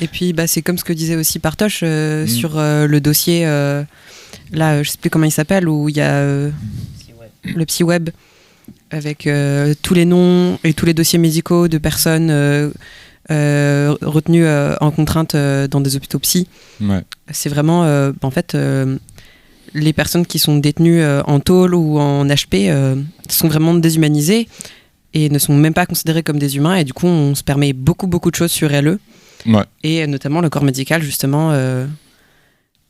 G: et puis c'est comme ce que disait aussi Partoche sur le dossier, là, je sais plus comment il s'appelle, où il y a le psy web. avec tous les noms et tous les dossiers médicaux de personnes retenues en contrainte dans des hôpitaux psy.
I: Ouais.
G: C'est vraiment, en fait, les personnes qui sont détenues en tôle ou en HP sont vraiment déshumanisées et ne sont même pas considérées comme des humains. Et du coup, on se permet beaucoup de choses sur elles.
I: Ouais.
G: Et notamment le corps médical, justement,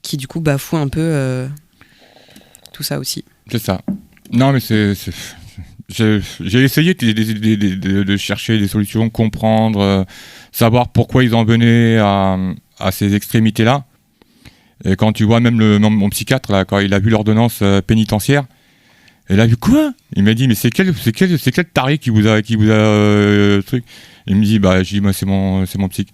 G: qui du coup bafoue un peu tout ça aussi.
I: C'est ça. Non, mais j'ai essayé de chercher des solutions, comprendre, savoir pourquoi ils en venaient à ces extrémités-là. Et quand tu vois même mon psychiatre, là, quand il a vu l'ordonnance pénitentiaire, il a vu quoi? Il m'a dit, mais c'est quel taré qui vous a truc? Il me dit, bah, j'ai dit, moi, c'est mon psy.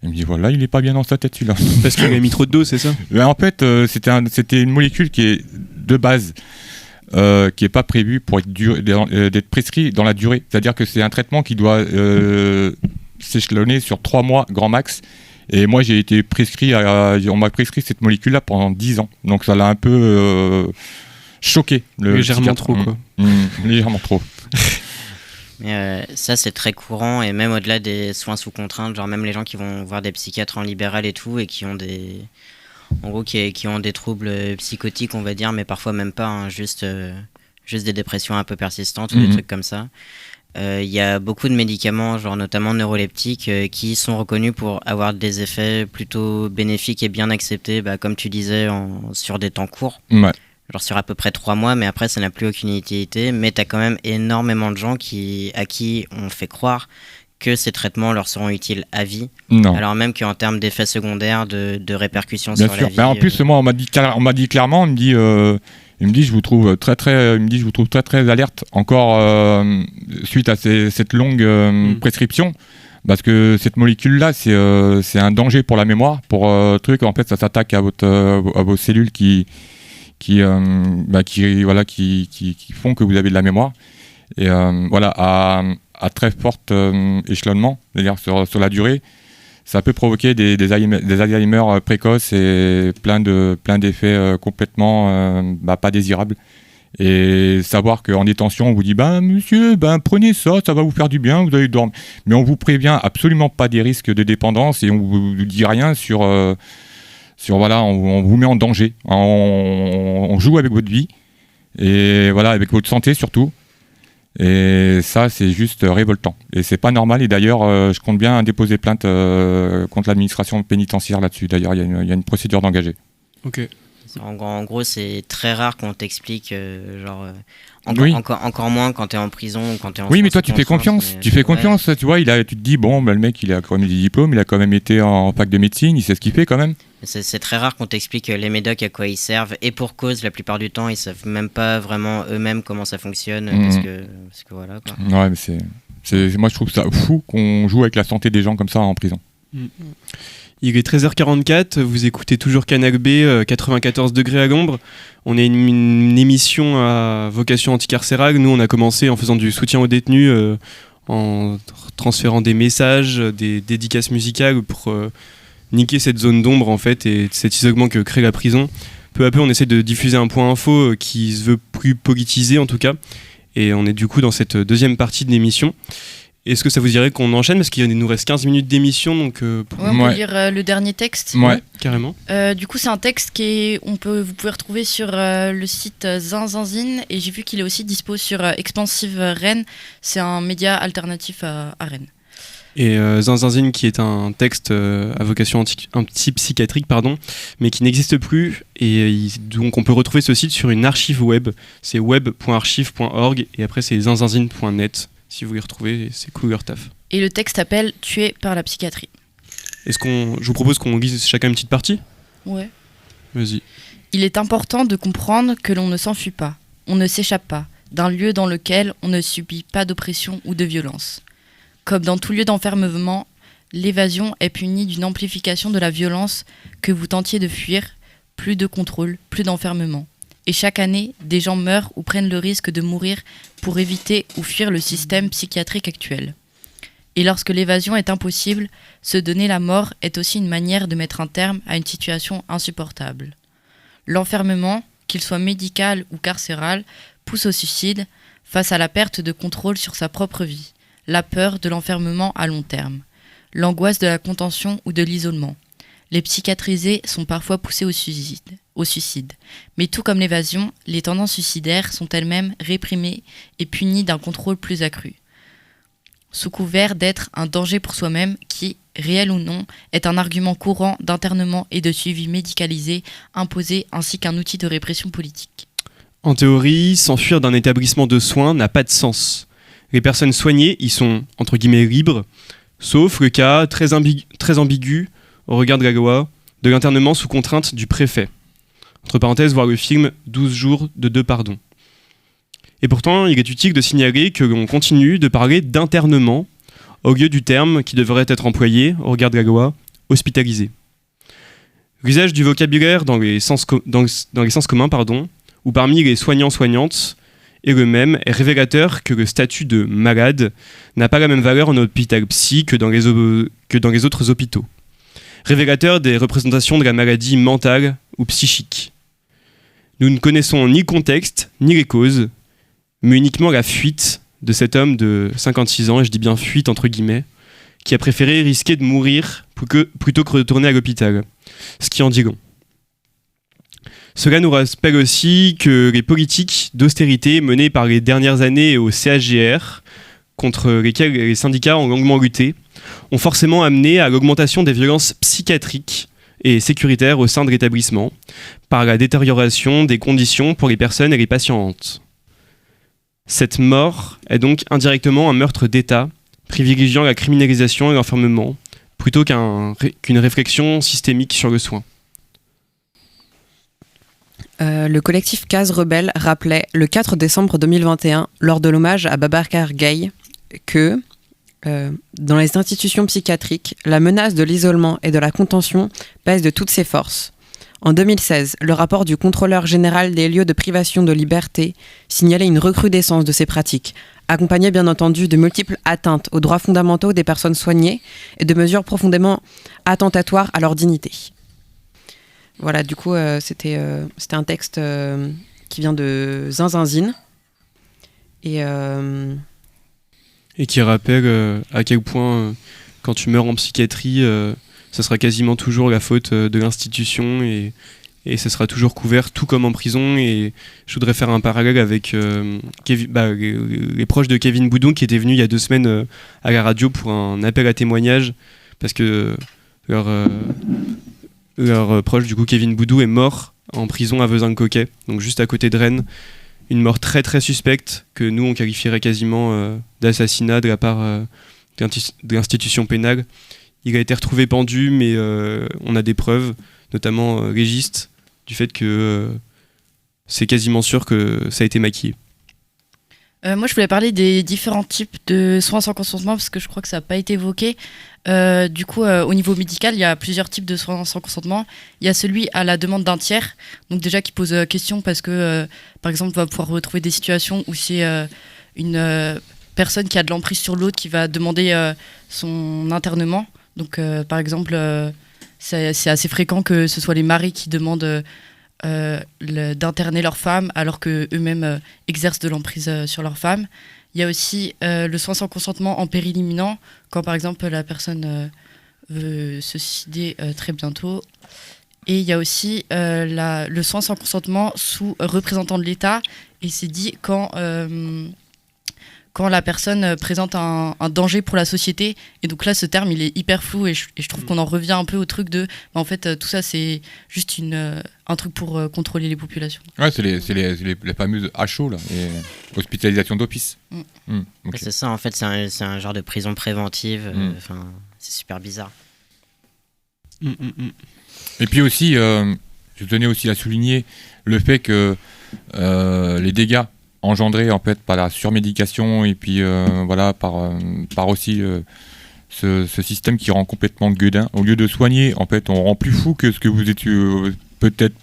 I: Il me dit, voilà, il est pas bien dans sa tête, celui-là.
D: Parce qu'il a mis trop de doses, c'est ça?
I: En fait, c'était une molécule qui est de base, qui n'est pas prévu pour d'être prescrit dans la durée. C'est-à-dire que c'est un traitement qui doit s'échelonner sur 3 mois grand max. Et moi, j'ai été prescrit, on m'a prescrit cette molécule-là pendant 10 ans. Donc ça l'a un peu choqué.
D: Légèrement trop, quoi.
I: Légèrement trop.
H: Mais ça, c'est très courant, et même au-delà des soins sous contrainte, genre même les gens qui vont voir des psychiatres en libéral et tout, et qui ont qui ont des troubles psychotiques, on va dire, mais parfois même pas, hein, juste des dépressions un peu persistantes ou des trucs comme ça. Il y a beaucoup de médicaments, genre notamment neuroleptiques, qui sont reconnus pour avoir des effets plutôt bénéfiques et bien acceptés, comme tu disais, sur des temps courts.
I: Ouais.
H: Genre sur à peu près 3 mois, mais après ça n'a plus aucune utilité. Mais t'as quand même énormément de gens à qui on fait croire que ces traitements leur seront utiles à vie.
I: Non.
H: Alors même qu'en termes d'effets secondaires, de répercussions
I: Bien
H: sur
I: sûr.
H: la vie...
I: Mais en plus, moi, on m'a dit clairement, il me dit, je vous trouve très très alerte encore suite à cette longue prescription, parce que cette molécule-là, c'est un danger pour la mémoire, en fait, ça s'attaque à vos cellules qui font que vous avez de la mémoire, et à très fort échelonnement, c'est-à-dire sur la durée, ça peut provoquer des Alzheimer précoces et plein d'effets complètement pas désirables. Et savoir qu'en détention, on vous dit monsieur, prenez ça va vous faire du bien, vous allez dormir. Mais on vous prévient absolument pas des risques de dépendance, et on vous dit rien sur on vous met en danger. On joue avec votre vie, et avec votre santé surtout. Et ça, c'est juste révoltant. Et c'est pas normal. Et d'ailleurs, je compte bien déposer plainte contre l'administration pénitentiaire là-dessus. D'ailleurs, il y a une procédure d'engagé.
D: Ok.
H: En gros, c'est très rare qu'on t'explique, encore moins quand t'es en prison ou quand t'es en...
I: Oui, mais toi, tu fais confiance. Tu fais confiance. Tu vois, tu te dis, le mec, il a quand même des diplômes, il a quand même été en fac de médecine, il sait ce qu'il fait quand même.
H: C'est très rare qu'on t'explique les médocs à quoi ils servent, et pour cause, la plupart du temps, ils savent même pas vraiment eux-mêmes comment ça fonctionne, parce que voilà, quoi.
I: Ouais, mais moi, je trouve ça fou qu'on joue avec la santé des gens comme ça en prison.
D: Il est 13h44, vous écoutez toujours Canal B, 94 degrés à l'ombre. On est une émission à vocation anticarcérale. Nous, on a commencé en faisant du soutien aux détenus, en transférant des messages, des dédicaces musicales pour niquer cette zone d'ombre, en fait, et cet isolement que crée la prison. Peu à peu, on essaie de diffuser un point info qui se veut plus politisé, en tout cas. Et on est du coup dans cette deuxième partie de l'émission. Est-ce que ça vous dirait qu'on enchaîne, parce qu'il nous reste 15 minutes d'émission, donc...
F: on peut lire le dernier texte.
I: Ouais,
D: carrément.
F: Du coup, c'est un texte vous pouvez retrouver sur le site Zinzinzine, et j'ai vu qu'il est aussi dispo sur Expansive Rennes. C'est un média alternatif à Rennes.
D: Et Zinzinzine, qui est un texte à vocation anti-psychiatrique, mais qui n'existe plus, et donc on peut retrouver ce site sur une archive web. C'est web.archive.org, et après c'est zinzinzine.net. Si vous y retrouvez, c'est cool leur taf.
F: Et le texte s'appelle « Tué par la psychiatrie ».
D: Je vous propose qu'on lise chacun une petite partie ?
F: Ouais.
D: Vas-y.
F: Il est important de comprendre que l'on ne s'enfuit pas, on ne s'échappe pas, d'un lieu dans lequel on ne subit pas d'oppression ou de violence. Comme dans tout lieu d'enfermement, l'évasion est punie d'une amplification de la violence que vous tentiez de fuir, plus de contrôle, plus d'enfermement. Et chaque année, des gens meurent ou prennent le risque de mourir pour éviter ou fuir le système psychiatrique actuel. Et lorsque l'évasion est impossible, se donner la mort est aussi une manière de mettre un terme à une situation insupportable. L'enfermement, qu'il soit médical ou carcéral, pousse au suicide, face à la perte de contrôle sur sa propre vie, la peur de l'enfermement à long terme, l'angoisse de la contention ou de l'isolement. Les psychiatrisés sont parfois poussés au suicide. Mais tout comme l'évasion, les tendances suicidaires sont elles-mêmes réprimées et punies d'un contrôle plus accru, sous couvert d'être un danger pour soi-même qui, réel ou non, est un argument courant d'internement et de suivi médicalisé imposé ainsi qu'un outil de répression politique.
D: En théorie, s'enfuir d'un établissement de soins n'a pas de sens. Les personnes soignées y sont, entre guillemets, libres, sauf le cas très ambigu au regard de la loi, de l'internement sous contrainte du préfet. Entre parenthèses, voir le film 12 jours de 2 pardons. Et pourtant, il est utile de signaler que l'on continue de parler d'internement au lieu du terme qui devrait être employé, au regard de la loi, hospitalisé. L'usage du vocabulaire dans les sens communs, ou parmi les soignants-soignantes, est le même, est révélateur que le statut de malade n'a pas la même valeur en hôpital psy que dans les autres hôpitaux. Révélateur des représentations de la maladie mentale ou psychique. Nous ne connaissons ni le contexte, ni les causes, mais uniquement la fuite de cet homme de 56 ans, et je dis bien fuite entre guillemets, qui a préféré risquer de mourir plutôt que de retourner à l'hôpital, ce qui en dit long. Cela nous rappelle aussi que les politiques d'austérité menées par les dernières années au CHGR, contre lesquelles les syndicats ont longuement lutté, ont forcément amené à l'augmentation des violences psychiatriques et sécuritaires au sein de l'établissement, par la détérioration des conditions pour les personnes et les patientes. Cette mort est donc indirectement un meurtre d'État, privilégiant la criminalisation et l'enfermement, plutôt qu'une réflexion systémique sur le soin.
G: Le collectif Case Rebelle rappelait le 4 décembre 2021, lors de l'hommage à Babacar Gaye, que dans les institutions psychiatriques, la menace de l'isolement et de la contention pèse de toutes ses forces. En 2016, le rapport du contrôleur général des lieux de privation de liberté signalait une recrudescence de ces pratiques, accompagnée bien entendu de multiples atteintes aux droits fondamentaux des personnes soignées et de mesures profondément attentatoires à leur dignité. Voilà, du coup, c'était un texte qui vient de Zinzinzine.
D: Et qui rappelle à quel point, quand tu meurs en psychiatrie, ça sera quasiment toujours la faute de l'institution et ça sera toujours couvert, tout comme en prison. Et je voudrais faire un parallèle avec les proches de Kevin Boudon qui étaient venus il y a 2 semaines à la radio pour un appel à témoignage parce que leur proche, du coup, Kevin Boudou, est mort en prison à Vezin-le-Coquet, donc juste à côté de Rennes. Une mort très très suspecte que nous on qualifierait quasiment d'assassinat de la part de l'institution pénale. Il a été retrouvé pendu, mais on a des preuves, notamment légistes, du fait que c'est quasiment sûr que ça a été maquillé.
F: Moi, je voulais parler des différents types de soins sans consentement parce que je crois que ça n'a pas été évoqué. Du coup, au niveau médical, il y a plusieurs types de soins sans consentement. Il y a celui à la demande d'un tiers, donc déjà qui pose question parce que, par exemple, on va pouvoir retrouver des situations où c'est une personne qui a de l'emprise sur l'autre qui va demander son internement. Donc, par exemple, c'est assez fréquent que ce soit les maris qui demandent d'interner leur femme alors qu'eux-mêmes exercent de l'emprise sur leur femme. Il y a aussi le soin sans consentement en péril imminent, quand par exemple la personne veut se suicider très bientôt. Et il y a aussi le soin sans consentement sous représentant de l'État, et c'est dit quand la personne présente un danger pour la société. Et donc là, ce terme, il est hyper flou, et je trouve qu'on en revient un peu au truc de... en fait, tout ça, c'est juste un truc pour contrôler les populations.
I: Ouais, c'est les fameuses HO, là, et hospitalisation d'office.
H: Okay. C'est ça, en fait, c'est un genre de prison préventive. C'est super bizarre.
I: Et puis aussi, je tenais aussi à souligner le fait que les dégâts engendrés en fait par la surmédication et puis par aussi ce système qui rend complètement gueudin. Au lieu de soigner, en fait, on rend plus fou que ce que vous étiez peut-être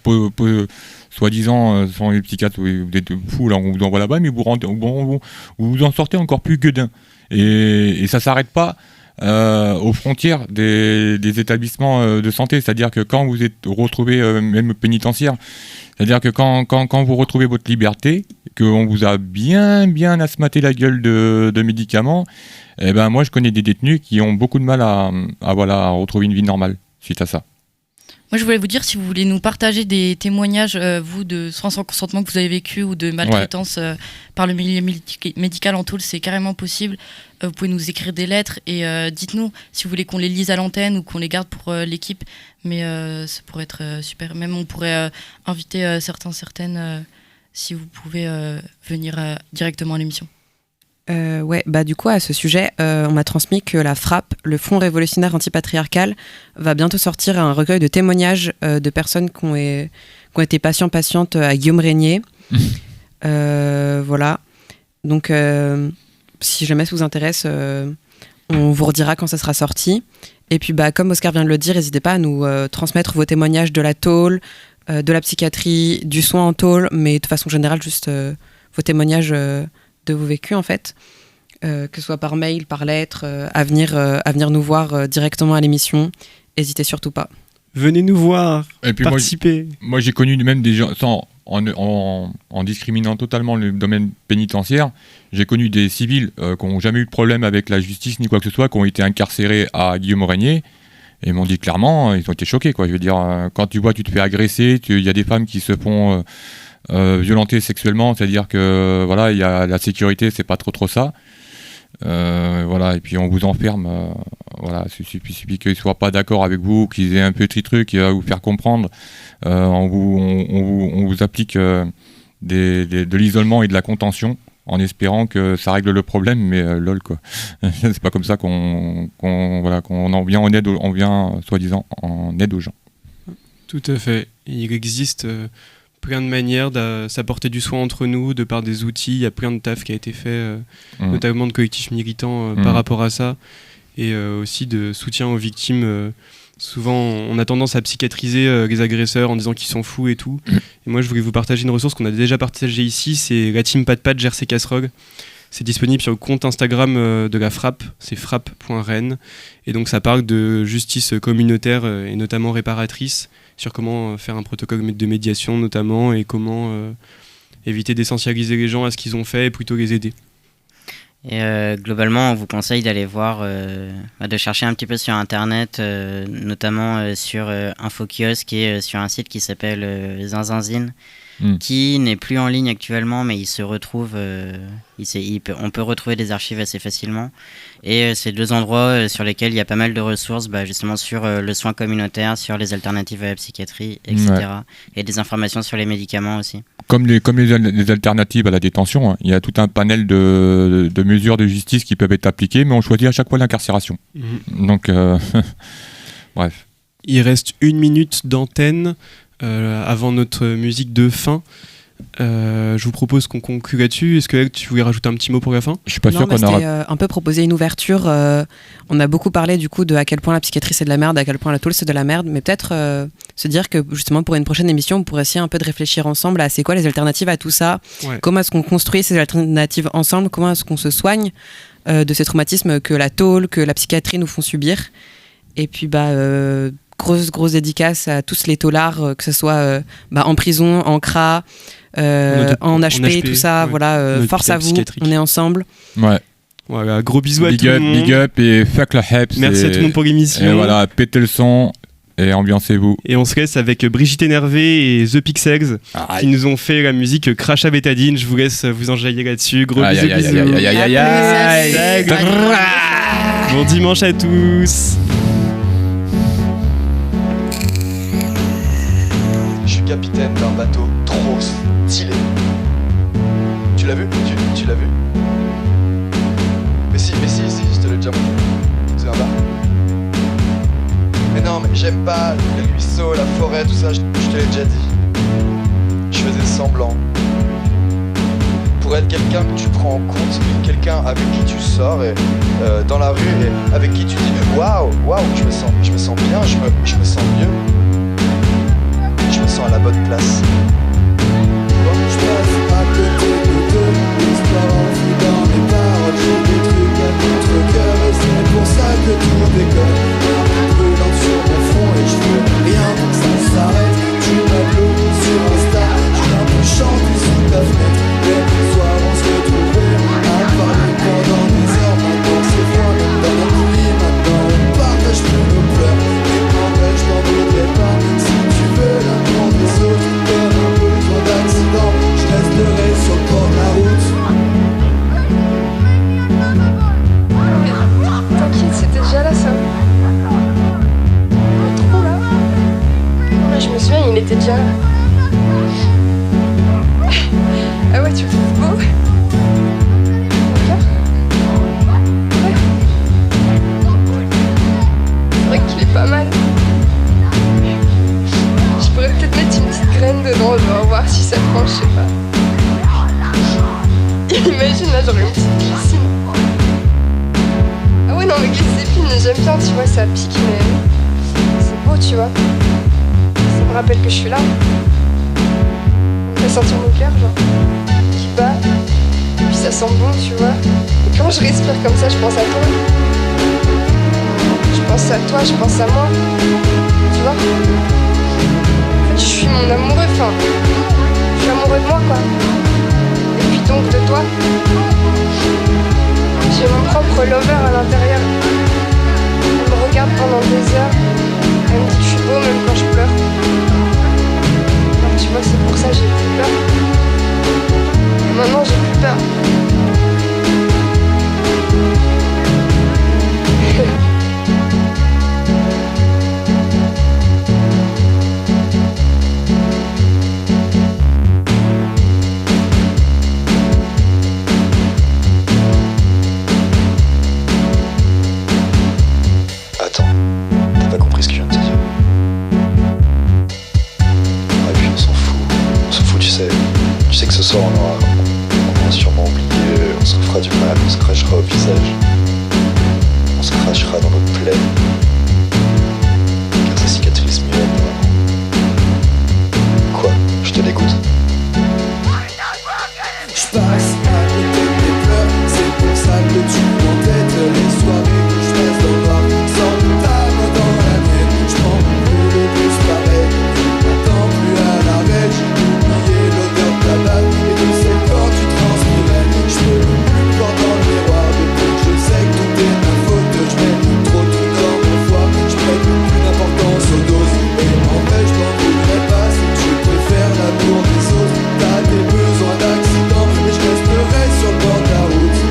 I: soi-disant sans les psychiatres, vous êtes fou, là on vous envoie là-bas, mais vous vous en sortez encore plus gueudin. Et ça s'arrête pas aux frontières des établissements de santé, c'est-à-dire que quand vous êtes retrouvé même pénitentiaire, c'est-à-dire que quand vous retrouvez votre liberté, qu'on vous a bien asthmaté la gueule de médicaments, eh ben moi je connais des détenus qui ont beaucoup de mal à retrouver une vie normale suite à ça.
F: Moi, je voulais vous dire, si vous voulez nous partager des témoignages, vous, de sans consentement que vous avez vécu ou de maltraitance par le milieu médical en tôle, c'est carrément possible. Vous pouvez nous écrire des lettres et dites-nous si vous voulez qu'on les lise à l'antenne ou qu'on les garde pour l'équipe. Mais ça pourrait être super. Même on pourrait inviter certaines, si vous pouvez venir directement à l'émission.
G: Du coup, à ce sujet, on m'a transmis que la FRAP, le Front révolutionnaire antipatriarcal, va bientôt sortir un recueil de témoignages de personnes qui ont été patientes à Guillaume Régnier. Voilà. Donc, si jamais ça vous intéresse, on vous redira quand ça sera sorti. Et puis, comme Oscar vient de le dire, n'hésitez pas à nous transmettre vos témoignages de la tôle, de la psychiatrie, du soin en tôle, mais de façon générale, juste vos témoignages de vos vécus en fait, que ce soit par mail, par lettre, à venir nous voir directement à l'émission. N'hésitez surtout pas.
D: Venez nous voir,
I: et puis
D: participer.
I: Moi j'ai connu même des gens, en discriminant totalement le domaine pénitentiaire, j'ai connu des civils qui n'ont jamais eu de problème avec la justice ni quoi que ce soit, qui ont été incarcérés à Guillaume Régnier, et ils m'ont dit clairement, ils ont été choqués quoi. Je veux dire, quand tu vois, tu te fais agresser, il y a des femmes qui se font violenter sexuellement, c'est-à-dire que voilà, il y a la sécurité, c'est pas trop ça. Voilà, et puis on vous enferme. Voilà, il suffit qu'ils soient pas d'accord avec vous, qu'ils aient un petit truc qui va vous faire comprendre. On vous applique de l'isolement et de la contention en espérant que ça règle le problème, mais lol quoi. C'est pas comme ça qu'on en vient en aide, on vient soi-disant en aide aux gens.
D: Tout à fait. Il existe plein de manières de s'apporter du soin entre nous, de par des outils. Il y a plein de taf qui a été fait, notamment de collectifs militants par rapport à ça, et aussi de soutien aux victimes. Souvent, on a tendance à psychiatriser les agresseurs en disant qu'ils sont fous et tout. Et moi, je voulais vous partager une ressource qu'on a déjà partagée ici, c'est la team Pat Jersey Casserole. C'est disponible sur le compte Instagram de la FRAP, c'est frappe.ren. Et donc ça parle de justice communautaire et notamment réparatrice, sur comment faire un protocole de médiation notamment, et comment éviter d'essentialiser les gens à ce qu'ils ont fait et plutôt les aider.
H: Et globalement, on vous conseille d'aller voir, de chercher un petit peu sur Internet, notamment sur InfoKiosque, qui est sur un site qui s'appelle Zinzinzine, qui n'est plus en ligne actuellement, mais il se retrouve, on peut retrouver des archives assez facilement. Et c'est deux endroits sur lesquels il y a pas mal de ressources, justement sur le soin communautaire, sur les alternatives à la psychiatrie, etc. Ouais. Et des informations sur les médicaments aussi.
I: Comme les alternatives à la détention, hein, il y a tout un panel de mesures de justice qui peuvent être appliquées, mais on choisit à chaque fois l'incarcération. Donc, bref.
D: Il reste 1 minute d'antenne avant notre musique de fin. Je vous propose qu'on conclue là-dessus. Est-ce que tu voulais rajouter un petit mot pour la fin ?
G: Je suis pas sûr qu'on aura... un peu proposé une ouverture. On a beaucoup parlé du coup de à quel point la psychiatrie c'est de la merde, à quel point la tôle c'est de la merde, mais peut-être se dire que justement pour une prochaine émission on pourrait essayer un peu de réfléchir ensemble à c'est quoi les alternatives à tout ça, comment est-ce qu'on construit ces alternatives ensemble, comment est-ce qu'on se soigne de ces traumatismes que la tôle, que la psychiatrie nous font subir. Et puis grosse dédicace à tous les taulards, que ce soit en prison, en CRA, en HP, tout ça, voilà, force à vous, on est ensemble.
I: Ouais.
D: Voilà, gros bisous à tout le monde.
I: Big up et fuck la heps.
D: Merci à tout le monde pour l'émission.
I: Et voilà, pétez le son et ambiancez-vous.
D: Et on se laisse avec Brigitte Énervé et The Pixels qui nous ont fait la musique Crash à Bétadine. Je vous laisse vous enjailler là-dessus. Gros bisous. Bon dimanche à tous.
J: Je suis capitaine d'un bateau trop stylé. Tu l'as vu ? Tu l'as vu ? Mais si, je te l'ai déjà montré. C'est un bar. Mais non, mais j'aime pas les ruisseaux, la forêt, tout ça, je te l'ai déjà dit. Je faisais semblant. Pour être quelqu'un que tu prends en compte, quelqu'un avec qui tu sors et, dans la rue et avec qui tu dis waouh, je me sens bien, je me sens mieux. Je me sens à la bonne place. Je passe à côté de l'histoire, vu dans mes paroles, j'ai des trucs à contre-cœur et c'est pour ça que tout déconne. Un peu brûlant sur mon front et je veux rien pour que ça s'arrête. Tu m'as bloqué sur Insta, je viens te chanter sous ta fenêtre.
K: t'étais déjà là. Ah ouais, tu le trouves beau? Mon cœur? Ouais. C'est vrai qu'il est pas mal. Je pourrais peut-être mettre une petite graine dedans, genre voir si ça prend, je sais pas. Imagine là, j'aurais une petite piscine. Ah ouais, non, mais les épines, j'aime bien, tu vois, ça pique, mais c'est beau, tu vois. Ça me rappelle que je suis là. On peut sentir mon cœur, genre, qui bat. Et puis ça sent bon, tu vois. Et quand je respire comme ça, je pense à toi. Je pense à toi, je pense à moi. Tu vois? En fait, je suis mon amoureux, enfin. Je suis amoureux de moi, quoi. Et puis donc de toi. J'ai mon propre lover à l'intérieur. Elle me regarde pendant des heures. Elle me dit que je suis beau même quand je pleure. Alors tu vois, c'est pour ça que j'ai plus peur. Et maintenant j'ai plus peur.
J: Ce soir on aura sûrement oublié, on se fera du mal, on se crachera au visage, on se crachera dans notre plaie, car ça cicatrise mieux apparemment. Quoi? Je te dégoûte?
L: Je passe à côté de tes pleurs, c'est pour ça que tu m'entêtes les soirées que je passe dans le noir, sans ta main dans la mienne, je prends plus le bus pareil, je m'attends plus à l'arrêt, j'ai oublié l'odeur de ta balle et de ces corps tu transpirais, je peux plus me voir dans le miroir, depuis que je sais que tout est ma faute, je mets trop de trucs dans mon foie, je prête plus d'importance aux doses, et en vrai je m'en voudrais pas si tu préfères l'amour des autres, t'as des besoins d'accident, mais je resterai sur le bord de la route.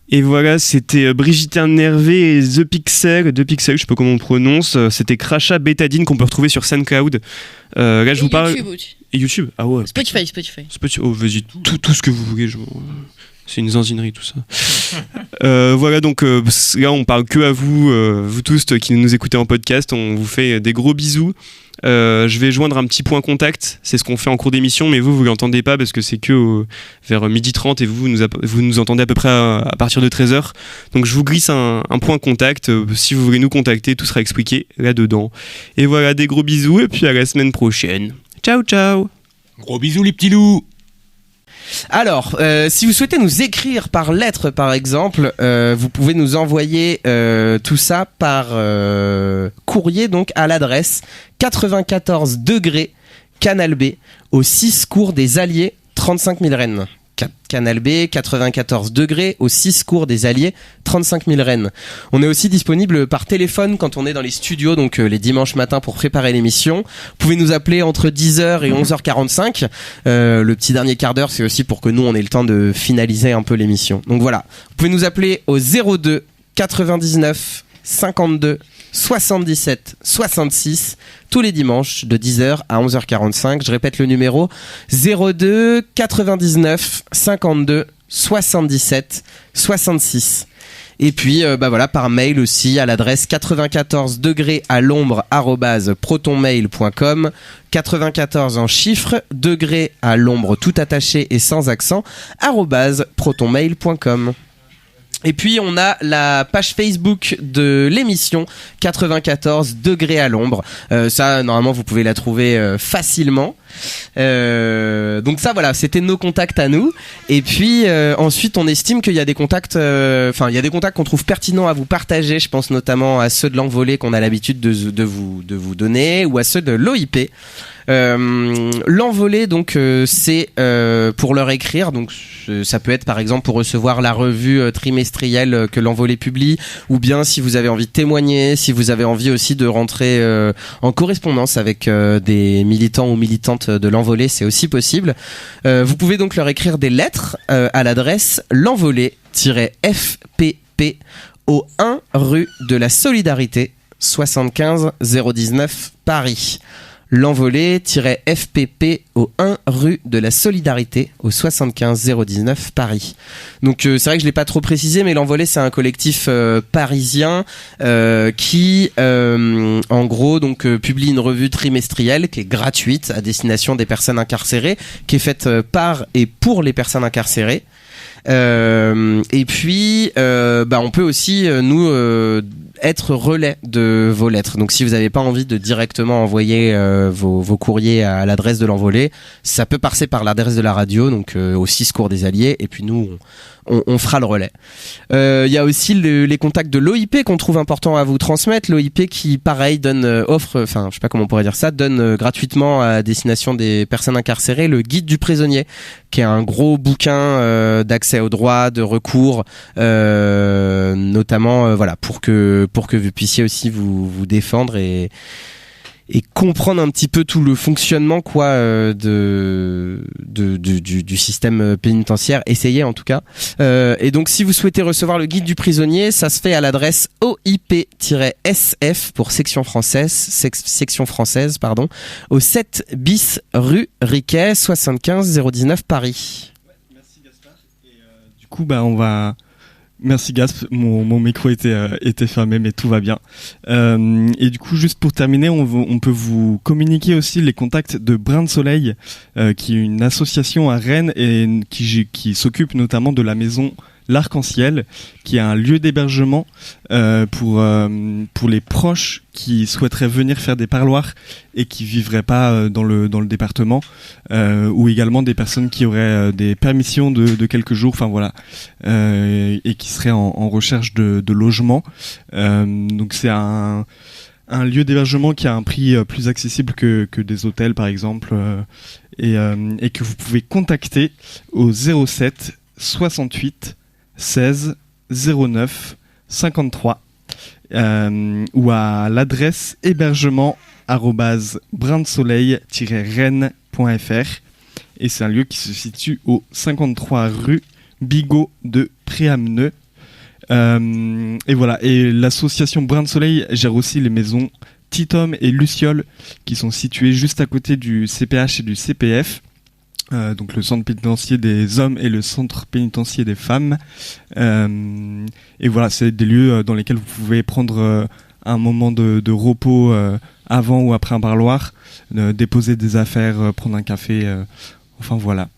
D: Et voilà, c'était Brigitte Nervé et The Pixel, je sais pas comment on prononce. C'était Crachat Bétadine qu'on peut retrouver sur SoundCloud. Là, je vous parle.
F: YouTube aussi.
D: Et YouTube, ah ouais.
F: Spotify.
D: Oh, vas-y, tout ce que vous voulez. C'est une zanzinerie tout ça. Voilà, donc là, on parle que à vous, vous tous qui nous écoutez en podcast. On vous fait des gros bisous. Je vais joindre un petit point contact, c'est ce qu'on fait en cours d'émission, mais vous l'entendez pas parce que c'est que vers 12h30 et vous nous entendez à peu près à partir de 13h. Donc je vous glisse un point contact, si vous voulez nous contacter, tout sera expliqué là-dedans. Et voilà, des gros bisous et puis à la semaine prochaine. Ciao ciao.
I: Gros bisous les petits loups.
M: Alors, si vous souhaitez nous écrire par lettre, par exemple, vous pouvez nous envoyer tout ça par courrier, donc à l'adresse 94 degrés Canal B, au 6 cours des Alliés, 35 000 Rennes. Canal B, 94 degrés, au 6 cours des Alliés, 35 000 Rennes. On est aussi disponible par téléphone quand on est dans les studios, donc les dimanches matins pour préparer l'émission. Vous pouvez nous appeler entre 10h et 11h45. Le petit dernier quart d'heure, c'est aussi pour que nous, on ait le temps de finaliser un peu l'émission. Donc voilà, vous pouvez nous appeler au 02 99 52 77 66 tous les dimanches de 10h à 11h45. Je répète le numéro 02 99 52 77 66. Et puis voilà, par mail aussi à l'adresse 94degrés@protonmail.com, 94 en chiffres, degrés à l'ombre tout attaché et sans accent @protonmail.com. Et puis on a la page Facebook de l'émission 94 degrés à l'ombre. Ça normalement vous pouvez la trouver facilement. Donc ça voilà, c'était nos contacts à nous. Et puis ensuite on estime qu'il y a des contacts, il y a des contacts qu'on trouve pertinents à vous partager. Je pense notamment à ceux de l'envolée qu'on a l'habitude de vous donner, ou à ceux de l'OIP. L'envolée donc c'est pour leur écrire, donc ça peut être par exemple pour recevoir la revue trimestrielle que l'envolée publie, ou bien si vous avez envie de témoigner, si vous avez envie aussi de rentrer en correspondance avec des militants ou militantes de l'envolée, c'est aussi possible. Vous pouvez donc leur écrire des lettres à l'adresse l'envolée-fpp au 1 rue de la Solidarité 75 019 Paris. L'envolée-fpp au 1 rue de la Solidarité au 75 019 Paris. Donc c'est vrai que je l'ai pas trop précisé, mais l'envolée c'est un collectif parisien qui en gros donc publie une revue trimestrielle qui est gratuite à destination des personnes incarcérées, qui est faite par et pour les personnes incarcérées. Et puis on peut aussi nous être relais de vos lettres. Donc si vous n'avez pas envie de directement envoyer vos courriers à l'adresse de l'envolée, ça peut passer par l'adresse de la radio, donc au 6 cours des Alliés, et puis nous on fera le relais. Il y a aussi les contacts de l'OIP qu'on trouve important à vous transmettre. L'OIP qui pareil donne je sais pas comment on pourrait dire ça, donne gratuitement à destination des personnes incarcérées le guide du prisonnier, qui est un gros bouquin d'accès au droit, de recours, notamment pour que vous puissiez aussi vous défendre et comprendre un petit peu tout le fonctionnement du système pénitentiaire, essayez en tout cas. Et donc si vous souhaitez recevoir le guide du prisonnier, ça se fait à l'adresse OIP-SF pour section française au 7 bis rue Riquet 75 019 Paris.
C: Merci Gaspard. Et du coup on va... Merci Gasp, mon micro était fermé, mais tout va bien. Et du coup, juste pour terminer, on peut vous communiquer aussi les contacts de Brin de Soleil, qui est une association à Rennes et qui s'occupe notamment de la maison L'Arc-en-Ciel, qui est un lieu d'hébergement pour les proches qui souhaiteraient venir faire des parloirs et qui vivraient pas dans le département, ou également des personnes qui auraient des permissions de quelques jours, et qui seraient en recherche de logement. Donc c'est un lieu d'hébergement qui a un prix plus accessible que des hôtels par exemple, et que vous pouvez contacter au 07 68 16 09 53 ou à l'adresse hébergement@brindesoleil-rennes.fr, et c'est un lieu qui se situe au 53 rue Bigot de Préameneux. Et voilà, et l'association Brin de Soleil gère aussi les maisons Titom et Luciole qui sont situées juste à côté du CPH et du CPF. Donc le centre pénitentiaire des hommes et le centre pénitentiaire des femmes. Et voilà, c'est des lieux dans lesquels vous pouvez prendre un moment de repos avant ou après un parloir, déposer des affaires, prendre un café, voilà.